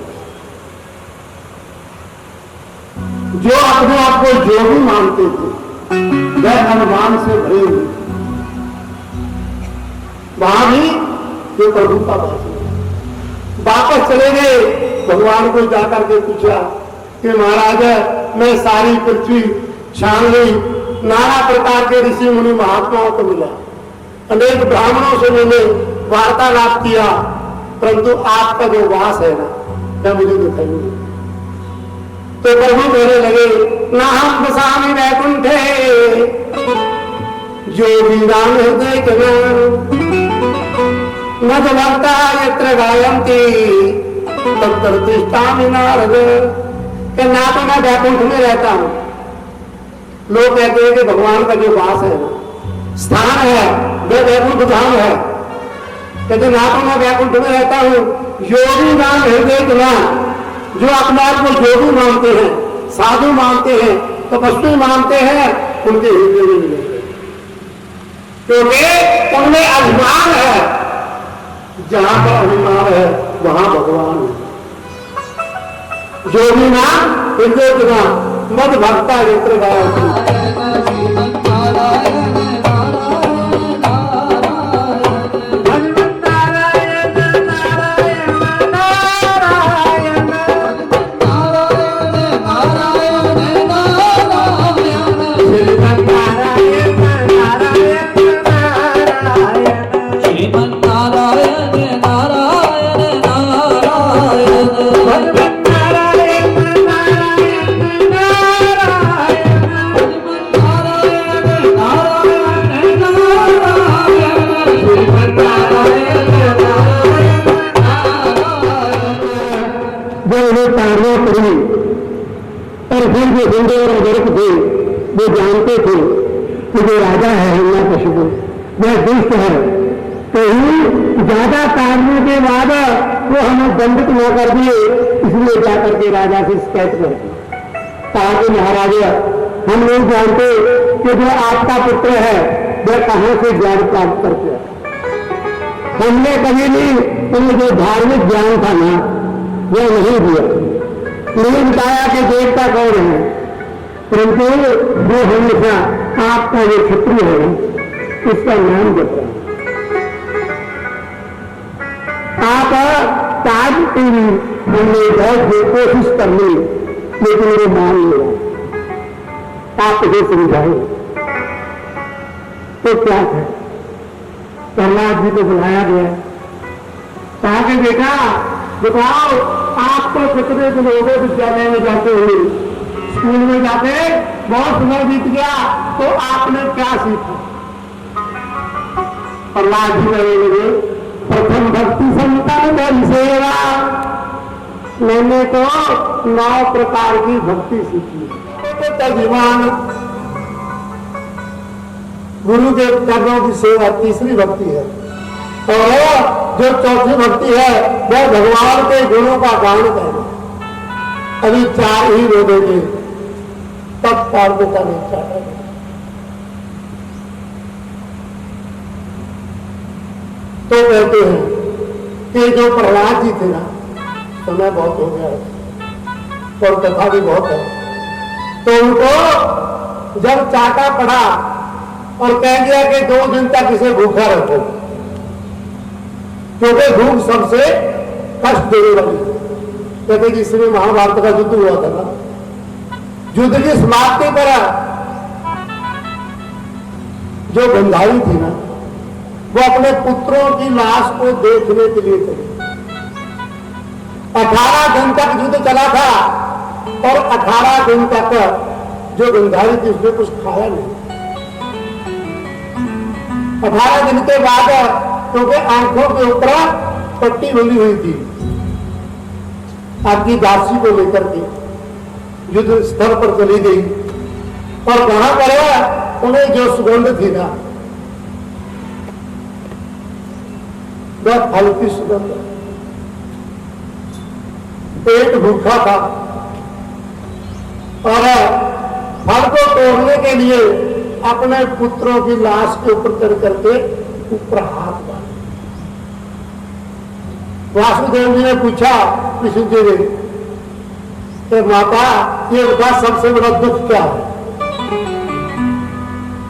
जो अपने आप को योगी मानते थे वह अनुमान से भरे हुए, वहां भी ये प्रभु का वास नहीं। वापस चले गए, भगवान को जाकर के पूछा कि महाराज मैं सारी पृथ्वी छान ली, नाना प्रकार के ऋषि मुनि महात्माओं को मिला, अनेक ब्राह्मणों से मैंने वार्तालाप किया, परंतु आपका जो वास है ना क्या मुझे दिखाई नहीं। तो प्रभु कहने लगे ना हम बसामी वैकुंठे जो भी राम हृदय न भक्ता यत्र गायन्ति तत्र तिष्ठामि नारद। ना तो मैं वैकुंठ में रहता हूं, लोग कहते हैं कि भगवान का जो वास है ना स्थान है वह वैकुंठ धाम है, कहते ना तो मैं वैकुंठ में रहता हूं। योगी नाम हृदय गुना, जो अपने आप को योगी मानते हैं, साधु मानते हैं, तपस्वी मानते हैं, उनके हृदय में मिलेंगे, क्योंकि उनमें अभिमान है। जहां पर अभिमान है वहां भगवान है। योगी नाम हृदय गुना मद भक्ता यत्र गायन्ति। थी, पर फिर जो हिंदू और गर्क थे वो जानते थे कि जो राजा है हिरण्यकशिपु वह दुष्ट है, कहीं ज्यादा तारने के बाद वो हमें दंडित न कर दिए, इसलिए जाकर के राजा से शिकायत कर दी। कहा कि महाराजा हम नहीं जानते कि जो आपका पुत्र है वह कहां से ज्ञान प्राप्त करके आया। हमने कभी भी तुम्हें जो धार्मिक ज्ञान था ना वह नहीं दिया, नहीं बताया कि देवता कौन है, परंतु वो हमेशा आपका जो शत्रु है उसका नाम जप रहा है। आप ताज की हमने बहुत कोशिश कर ली लेकिन वो मान नहीं रहा, आप इसे समझाए तो क्या है। प्रहलाद जी को बुलाया गया, कहा कि बेटा बताओ आप तो कितने दिन हो गए विद्यालय में जाते हुए, स्कूल में जाते बहुत समय बीत गया, तो आपने क्या सीखा। प्रहलाद जी कहने लगे प्रथम भक्ति संतन सेवा, मैंने तो 9 प्रकार की भक्ति सीखी। तो तर्जुमान गुरु के चरणों की सेवा तीसरी भक्ति है, और जो चौथी भक्ति है वह भगवान के गुणों का गान करना। अभी 4 ही वेदों के तब पार्वता नहीं चाहता। तो कहते हैं कि जो प्रहलाद जी थे ना, समय बहुत हो गया है और कथा भी बहुत है, तो उनको जब चाटा पड़ा और कह दिया कि 2 दिन तक इसे भूखा रखो, क्योंकि भूख सबसे कष्ट देने वाली है। कहते कि इसमें महाभारत का युद्ध हुआ था ना, युद्ध की समाप्ति पर जो गंधारी थी ना, वो अपने पुत्रों की लाश को देखने के लिए चली। 18 दिन तक युद्ध चला था और 18 दिन तक जो गंधारी थी उसने कुछ खाया नहीं। 18 दिन के बाद क्योंकि आंखों के ऊपर पट्टी बंधी हुई थी, आपकी दासी को लेकर के युद्ध स्थल पर चली गई, और वहां पर उन्हें जो सुगंध थी ना वह फल की सुगंध। पेट भूखा था और फल को तोड़ने के लिए अपने पुत्रों की लाश के ऊपर चढ़ करके ऊपर हाथ डाला। वासुदेव जी ने पूछा कृष्ण जी ने कि माता ये बता सबसे बड़ा दुख क्या है।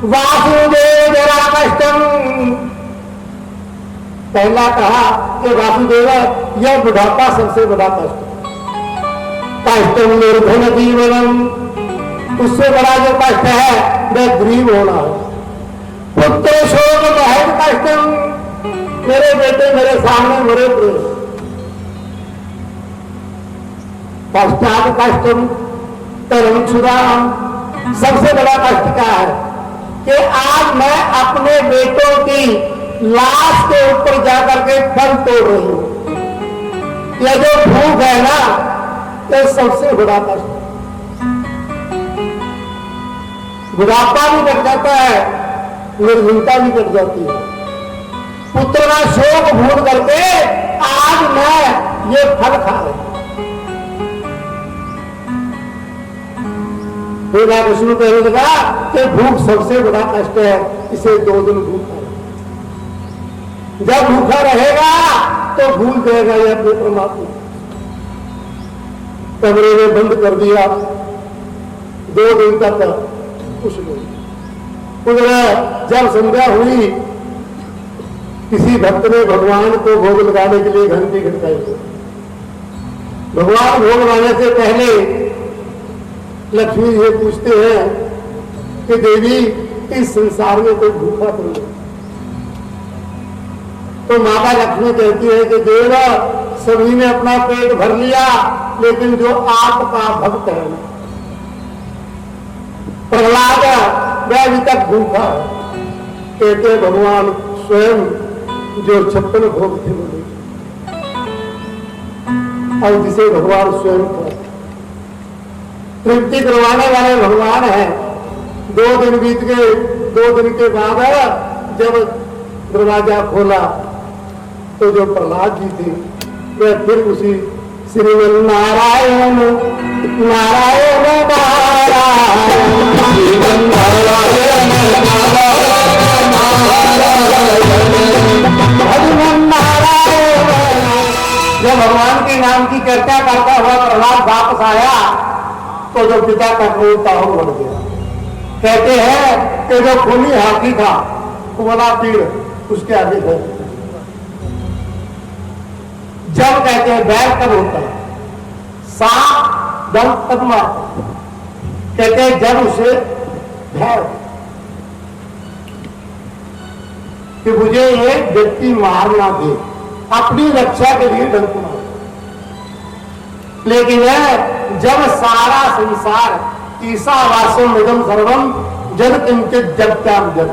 वासुदेव जरा कष्टम, पहला कहा कि वासुदेव यह बुढ़ापा सबसे बड़ा कष्ट है। कष्टम निर्धन जीवनम, उससे बड़ा जो कष्ट है वह गरीब होना है। पुत्र शोक बहुत कष्टम, मेरे बेटे मेरे सामने मरे थे। पश्चात कष्टम तरम सुराम, सबसे बड़ा कष्ट क्या है कि आज मैं अपने बेटों की लाश के ऊपर जाकर के फल तोड़ रही हूं। यह जो भूख है ना, यह सबसे बड़ा कष्ट। बुढ़ापा भी कट जाता है, निर्धनता भी कट जाती है। पुत्र का शोक भूल करके आज मैं ये फल खा रही हूं। विष्णु कहने लगा कि भूख सबसे बड़ा कष्ट है, इसे 2 दिन भूखा रहे। जब भूखा रहेगा तो भूल जाएगा ये अपने परमात्मा। कमरे में बंद कर दिया, 2 दिन तक कुछ नहीं। उधर जब संध्या हुई, किसी भक्त ने भगवान को भोग लगाने के लिए घंटी खटकाई। भगवान भोग लगाने से पहले लक्ष्मी ये पूछते हैं कि देवी इस संसार में कोई भूखा तो नहीं। तो माता लक्ष्मी कहती है कि देव सभी ने अपना पेट भर लिया, लेकिन जो आपका भक्त है प्रहलाद वह अभी तक भूखा है। कहते भगवान स्वयं जो 56 भोग थे बोले, और जिसे भगवान स्वयं तृप्ति करवाने वाले भगवान है। 2 दिन बीत गए, 2 दिन के बाद जब दरवाजा खोला तो जो प्रहलाद जी थे वह फिर उसी श्रीमन नारायण नारायण जब भगवान के नाम की चर्चा करता हुआ प्रहलाद वापस आया तो जो पिता का क्रोध था वो बढ़ गया। कहते हैं कि जो खूनी हाथी था कुबला तीर उसके आगे है। जब कहते हैं बैल कब होता है, सांप दम तब मारता। कहते हैं जब उसे भय कि मुझे ये व्यक्ति मार ना दे, अपनी रक्षा के लिए डर को मार। लेकिन जब सारा संसार ईसावास्यम इदम सर्वम जब किंचित जगत्याम जग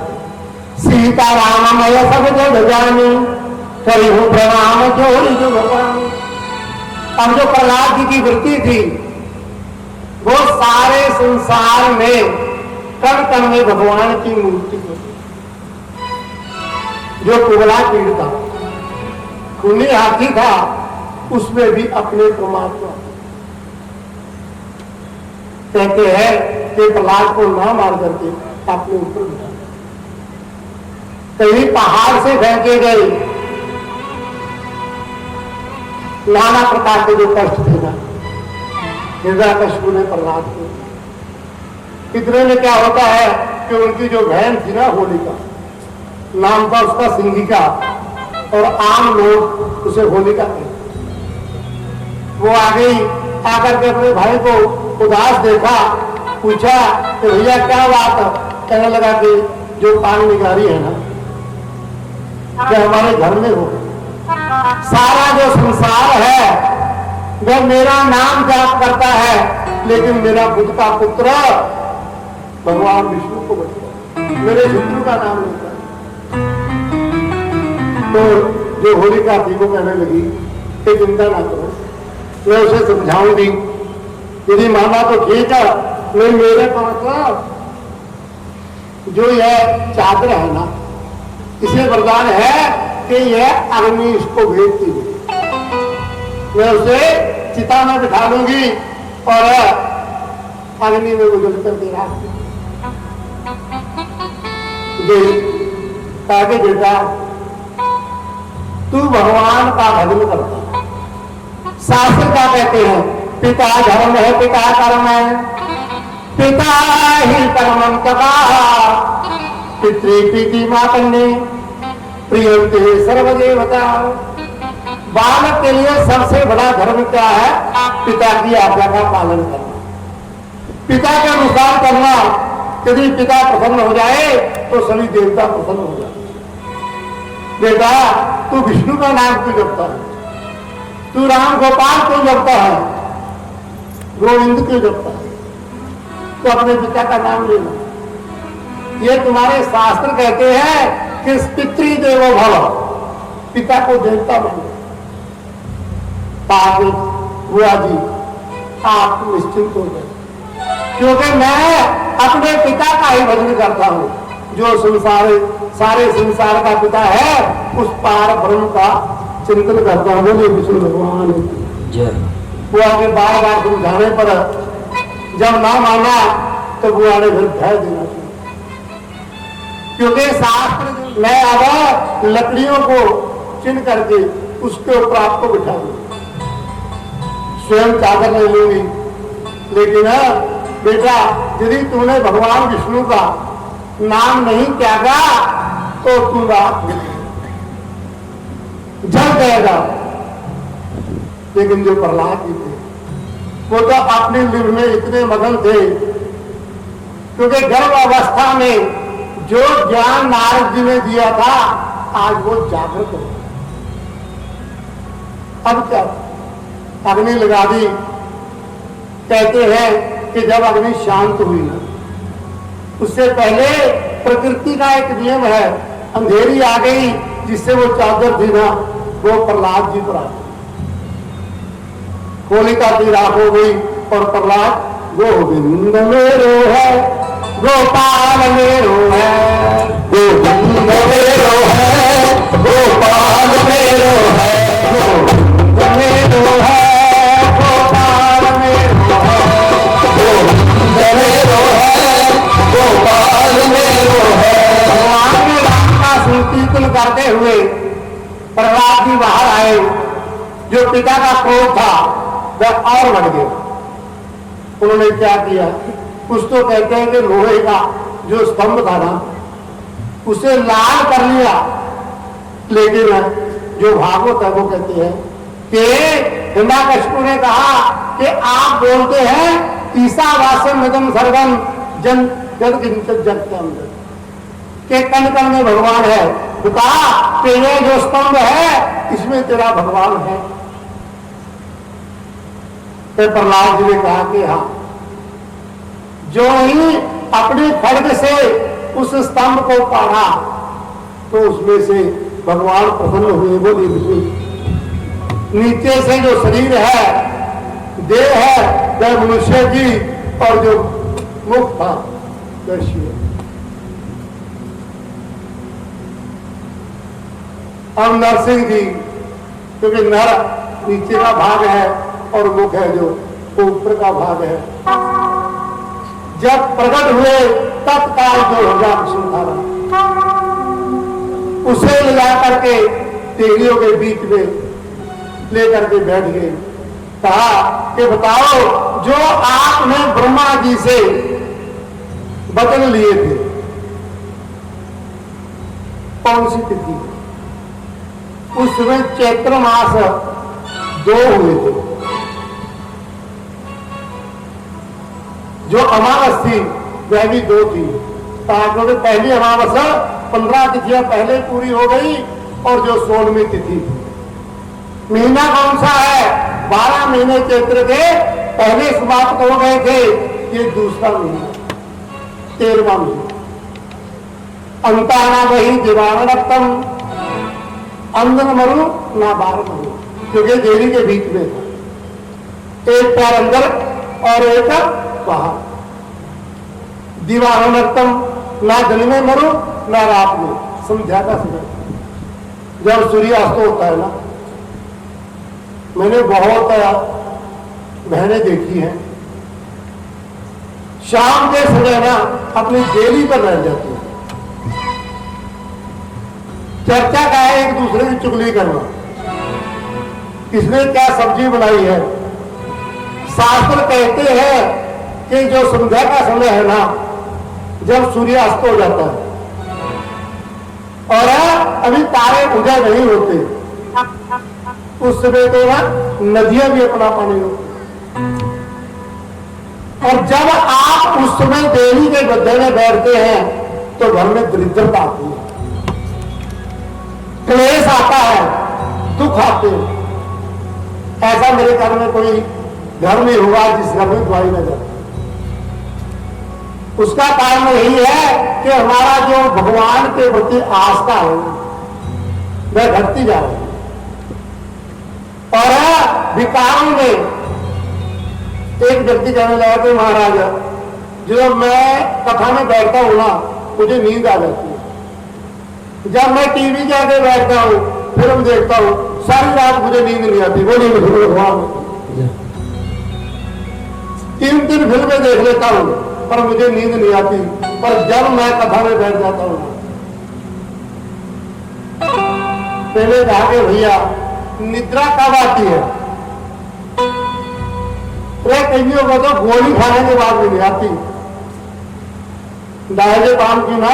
सीता राममय सब जग जानी करी हूं प्रणाम जोड़ी जो भगवान। अब जो प्रहलाद जी की वृत्ति थी वो सारे संसार में कण कण में भगवान की मूर्ति थी। जो कुबला पीड़ था, खूनी हाथी था, उसमें भी अपने परमात्मा। कहते हैं कि प्रहलाद को ना मार करके अपने ऊपर बिठा, कहीं पहाड़ से फेंके गए, नाना प्रकार के जो कष्ट थे ना हिरण्यकशिपु ने प्रहलाद को। इतने में क्या होता है कि उनकी जो बहन थी ना होलिका, नाम था उसका सिंगिका, और आम लोग उसे होलिका कहते। वो आ गई, आकर के अपने भाई को उदास देखा, पूछा कि भैया क्या बात है। कहने लगा कि जो पान निगारी है ना जो हमारे घर में हो, सारा जो संसार है वह मेरा नाम जाप करता है, लेकिन मेरा खुद का पुत्र भगवान विष्णु को बचता, मेरे शत्रु का नाम लेता है। तो जो होलिका थी वो कहने लगी कि चिंता ना करो, मैं उसे समझाऊंगी, यदि माना तो ठीक है, नहीं मेरे पास जो यह चादर है ना इसे वरदान है कि यह अग्नि इसको भेजती है, मैं उसे चिता में बिठा लूंगी और अग्नि में गुजर कर दे रहा ताकि बेटा तू भगवान का भजन करता। शास्त्र क्या कहते हैं, पिता धर्म है पिता कर्म है, पिता ही कर्मं तथा पितृ प्रीति मातन्ने प्रियंते सर्वदेवता। बालक के लिए सबसे बड़ा धर्म क्या है, पिता की आज्ञा का पालन करना, पिता के अनुसार करना। यदि पिता प्रसन्न हो जाए तो सभी देवता प्रसन्न हो जाए। बेटा तू विष्णु का नाम क्यों जपता है, तू राम गोपाल क्यों जपता है, गोविंद क्यों जपता है, तो अपने पिता का नाम लेना। ये तुम्हारे शास्त्र कहते हैं कि पितृदेवो भव, पिता को देवता मानो। ताकि बुआ जी आप निश्चिंत हो गए, क्योंकि मैं अपने पिता का ही भजन करता हूँ, जो संसार सारे संसार का पिता है, उस पार ब्रह्म का चिंतन करता हूँ। बोले विष्णु भगवान बुआ के बार बार समझाने पर जब ना माना तो बुआ ने फिर भय देना चाहिए, क्योंकि शास्त्र मैं अब लकड़ियों को चिन्ह करके उसके ऊपर आपको बिठा दूं, स्वयं चादर नहीं लूंगी। लेकिन बेटा यदि तूने भगवान विष्णु का नाम नहीं त्यागा तो तू रात जल जाएगा। लेकिन जो प्रहलाद जी थे वो तो अपने लिव में इतने मगन थे, क्योंकि गर्भ अवस्था में जो ज्ञान नारद जी ने दिया था आज वो जागृत हो। अब क्या अग्नि लगा दी। कहते हैं कि जब अग्नि शांत हुई ना, उससे पहले प्रकृति का एक नियम है, अंधेरी आ गई जिससे वो चादर थी ना वो प्रहलाद जी पर आ गई, होलिका की राख हो गई और प्रहलाद गोविंद मेरो है, गोपाल मेरो है, गोविंद मेरो है, गोपाल मेरो है, गोविंद मेरो है, गोपाल मेरो है, गोविंद मेरो है, गोपाल मेरो है। भगवान ने राम का संकीर्तन करते हुए प्रहलाद जी बाहर आए। जो पिता का क्रोध था वह और बढ़ गया। उन्होंने क्या किया? कुछ तो कहते हैं कि लोहे का जो स्तंभ था ना उसे लाल कर लिया। लेकिन जो भागवत है वो कहते हैं कि हिरण्यकशिपु ने कहा कि आप बोलते हैं ईशावास्यम इदं सर्वं जन जग किंचित जगतम के कण कण में भगवान है। कहा कि ये जो स्तंभ है इसमें तेरा भगवान है। तो प्रहलाद जी ने कहा कि हाँ, जो ही अपने खड्ग से उस स्तंभ को काढ़ा तो उसमें से भगवान प्रसन्न हुए। बोली नीचे से जो शरीर है, देह है, वह मनुष्य की, और जो मुख था वह शिव। अब नरसिंह जी, क्योंकि नर नीचे का भाग है और मुख है जो ऊपर का भाग है, जब प्रकट हुए तत्काल जो हिरण्यकशिपु था उसे ले जाकर के तेलियों के बीच में लेकर के बैठ गए। कहा कि बताओ, जो आपने ब्रह्मा जी से वचन लिए थे कौन सी तिथि? उस समय चैत्र मास 2 हुए थे। जो अमावस थी वह भी 2 थी। क्योंकि पहली अमावस्या 15 तिथियां पहले पूरी हो गई और जो 16वीं तिथि थी। महीना कौन सा है? 12 महीने चैत्र के पहले समाप्त हो गए थे। ये दूसरा महीना 13वां महीना। अंताना वही दिवान रक्तम अंदर मरु ना बार मरु, क्योंकि देवी के बीच में था। एक पैर अंदर और एक बाहर। दीवान रक्तम, ना दिन में मरु ना रात में। संध्या का समय जब सूर्यास्त होता है ना, मैंने बहुत बहनें देखी हैं शाम के समय ना अपनी डेली पर रह जाती है। चर्चा का है एक दूसरे की चुगली करना, इसने क्या सब्जी बनाई है। शास्त्र कहते हैं कि जो संध्या का समय है ना, जब सूर्यास्त हो जाता है और अभी तारे उदय नहीं होते, उस समय तो ना नदियां भी अपना पानी होती। और जब आप उस समय देवी के गड्ढे में बैठते हैं तो घर में दरिद्रता आती है, क्लेश आता है, दुख आते हैं। ऐसा मेरे घर में कोई घर में हुआ जिस घर में दवाई न जाती। उसका कारण यही है कि हमारा जो भगवान के प्रति आस्था है वह घटती जा रही है। और विकारों में एक व्यक्ति कहने लगा कि महाराज, जब मैं कथा में बैठता हूं ना मुझे नींद आ जाती है। जब मैं टीवी के आगे बैठता हूं, फिल्म देखता हूं, सारी रात मुझे नींद नहीं आती। बोली भगवान 3 फिल्में देख लेता हूं पर मुझे नींद नहीं आती। पर जब मैं कथा में बैठ जाता हूं, पहले कहा कि भैया निद्रा कब आती है? कईयों को तो गोली खाने के बाद भी नहीं आती। दाहिने काम की ना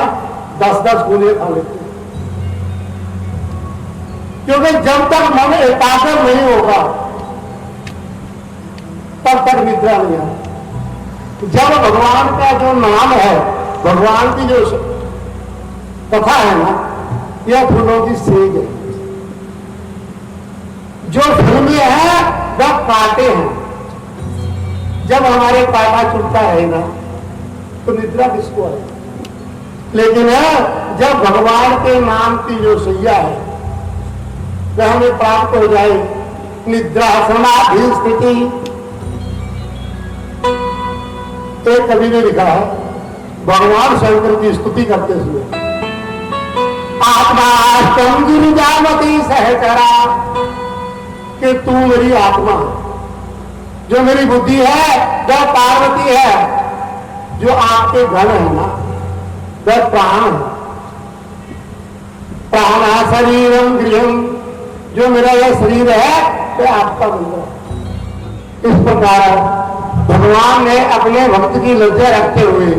10-10 गोलियां खा लेते हैं, क्योंकि जब तक मन एकाग्र नहीं होगा तब तक निद्रा नहीं आती। जब भगवान का जो नाम है, भगवान की जो कथा है ना, यह फूलों की सेज है। जो फिल्में हैं वह कांटे हैं। जब हमारे कांटा चुभता है ना तो निद्रा किसको है? लेकिन जब भगवान के नाम की जो सैया है वह हमें प्राप्त हो जाए, निद्रा समाधि स्थिति एक कवि ने लिखा है भगवान शंकर की स्तुति करते हुए, आत्मा तुम गिरिजावती सहचरा, कि तू मेरी आत्मा, जो मेरी बुद्धि है, जो पार्वती है, जो आपके घर है ना, वह प्राण है। प्राण शरीरम गृहम, जो मेरा यह शरीर है वह आपका मंदिर है। इस प्रकार भगवान ने अपने भक्त की लज्जा रखते हुए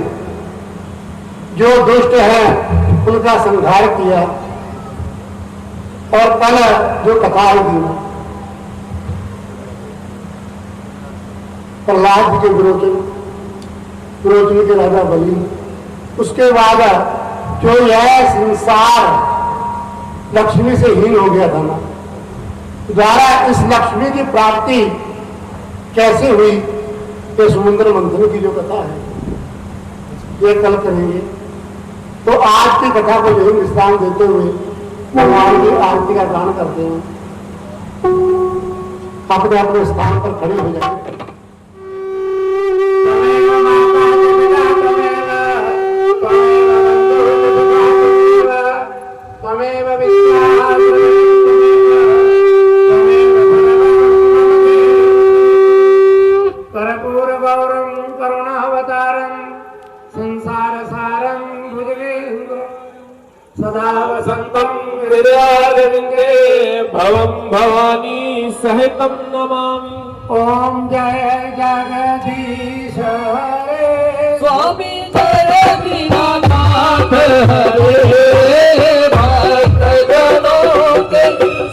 जो दुष्ट है उनका संहार किया। और कल जो कथा होगी प्रहलाद जी के विरोचन के राजा बलि, उसके बाद जो यह संसार लक्ष्मी से हीन हो गया था ना, द्वारा इस लक्ष्मी की प्राप्ति कैसे हुई, ये समुद्र मंथन की जो कथा है ये कल करेंगे। तो आज की कथा को यही विश्राम देते हुए भगवान की आरती का गान करते हैं। अपने अपने स्थान पर खड़े हो जाए। सदा वसंतम हृदयारविंदे भवं भवानी सहितं नमामि। ओम जय जगदीश हरे स्वामी जय दीनानाथ हरे भक्त जनों के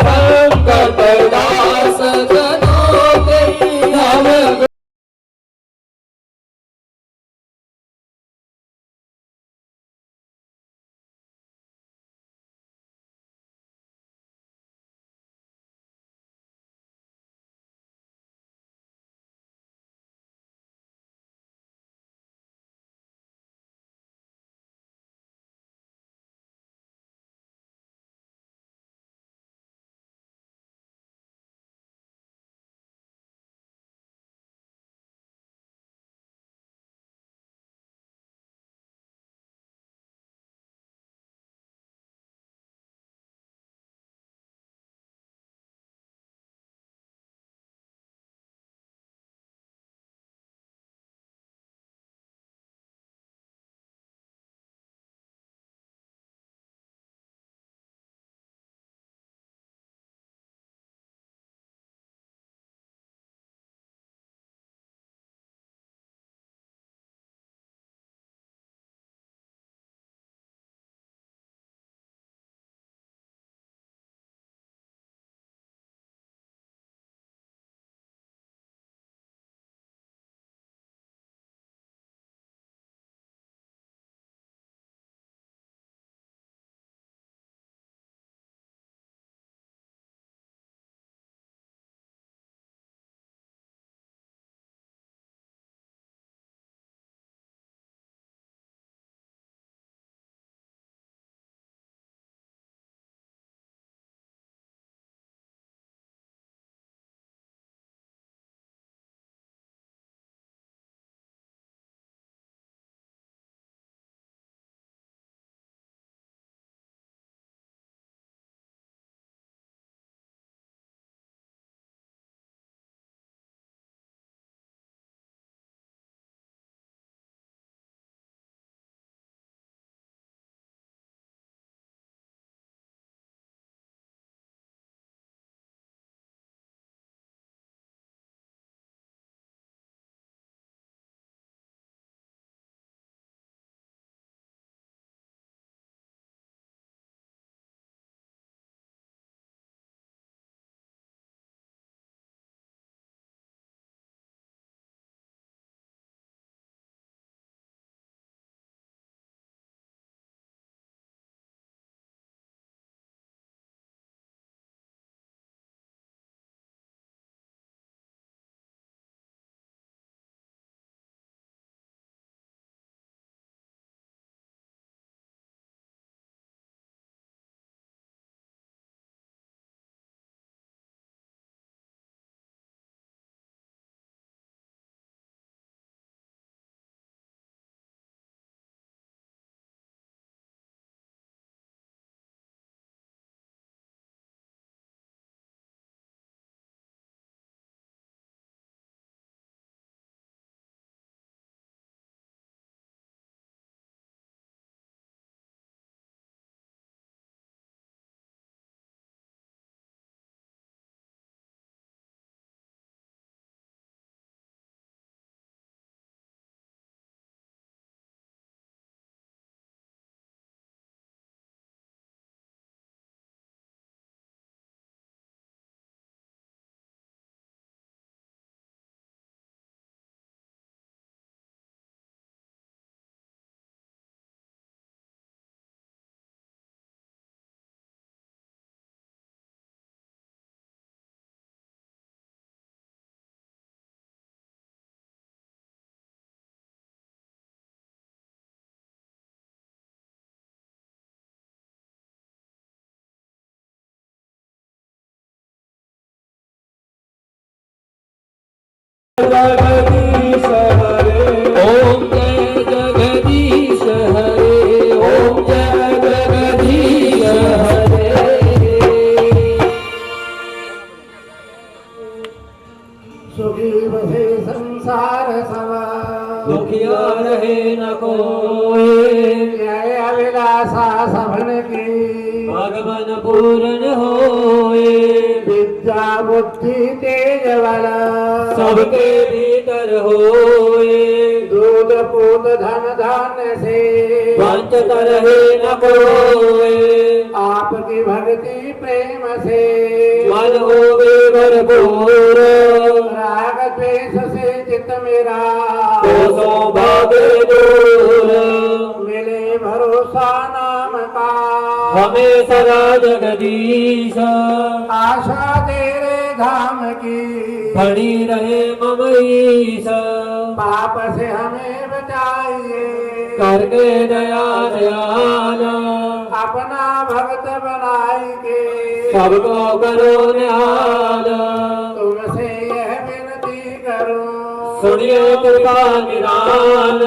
संकट नाश जनों के हम जगदीश हरे ओम जय जगदीश हरे ओम जय जगदीश हरे सुखी बसे संसार सवा दुखिया रहे न कोई जय अभिलाषा सभन की भगवन पूर्ण होए विद्या बुद्धि तेज वाला सबके भीतर होए दूध पूत धन धान्य से वंचित रहे न कोई आपकी भक्ति प्रेम से मन होवे भरपूर राग द्वेष से चित मेरा दोषों भागे दूर मिले भरोसा नाम का हमें सदा जगदीश आशा तेरे धाम की बनी रहे मम ईश पाप से हमें बचाइए करके दया दयाल अपना भक्त बनाई के सबको करो न्याल तुमसे यह विनती करो सुनिए कृपा निदान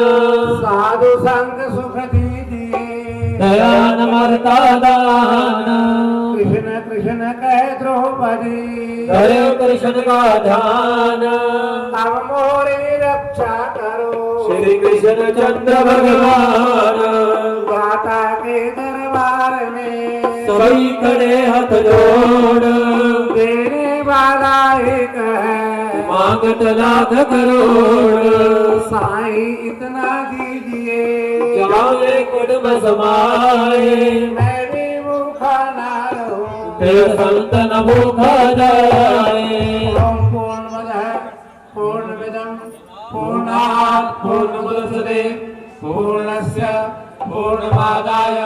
साधु संग सुख दीजिए दयान मरता दान कृष्ण कृष्ण कह द्रौपदी हरे कृष्ण का ध्यान अब मोरी रक्षा करो श्री कृष्ण चंद्र भगवान माता के दरबार में सभी खड़े हाथ जोड़ देने वाला एक है मांगत लाख करोड़ साईं इतना दीजिए जाए कुटुंब समाए मैं भी भूखा ना रहूं फिर संत न भूखा जाए ओम पूर्णमदः पूर्णमिदं पूर्णात् पूर्णमुदच्यते पूर्णस्य पूर्णमादाय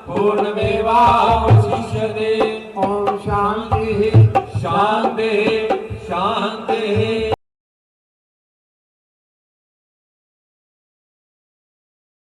पूर्णमेवावशिष्यते ओम शांति शांति शांति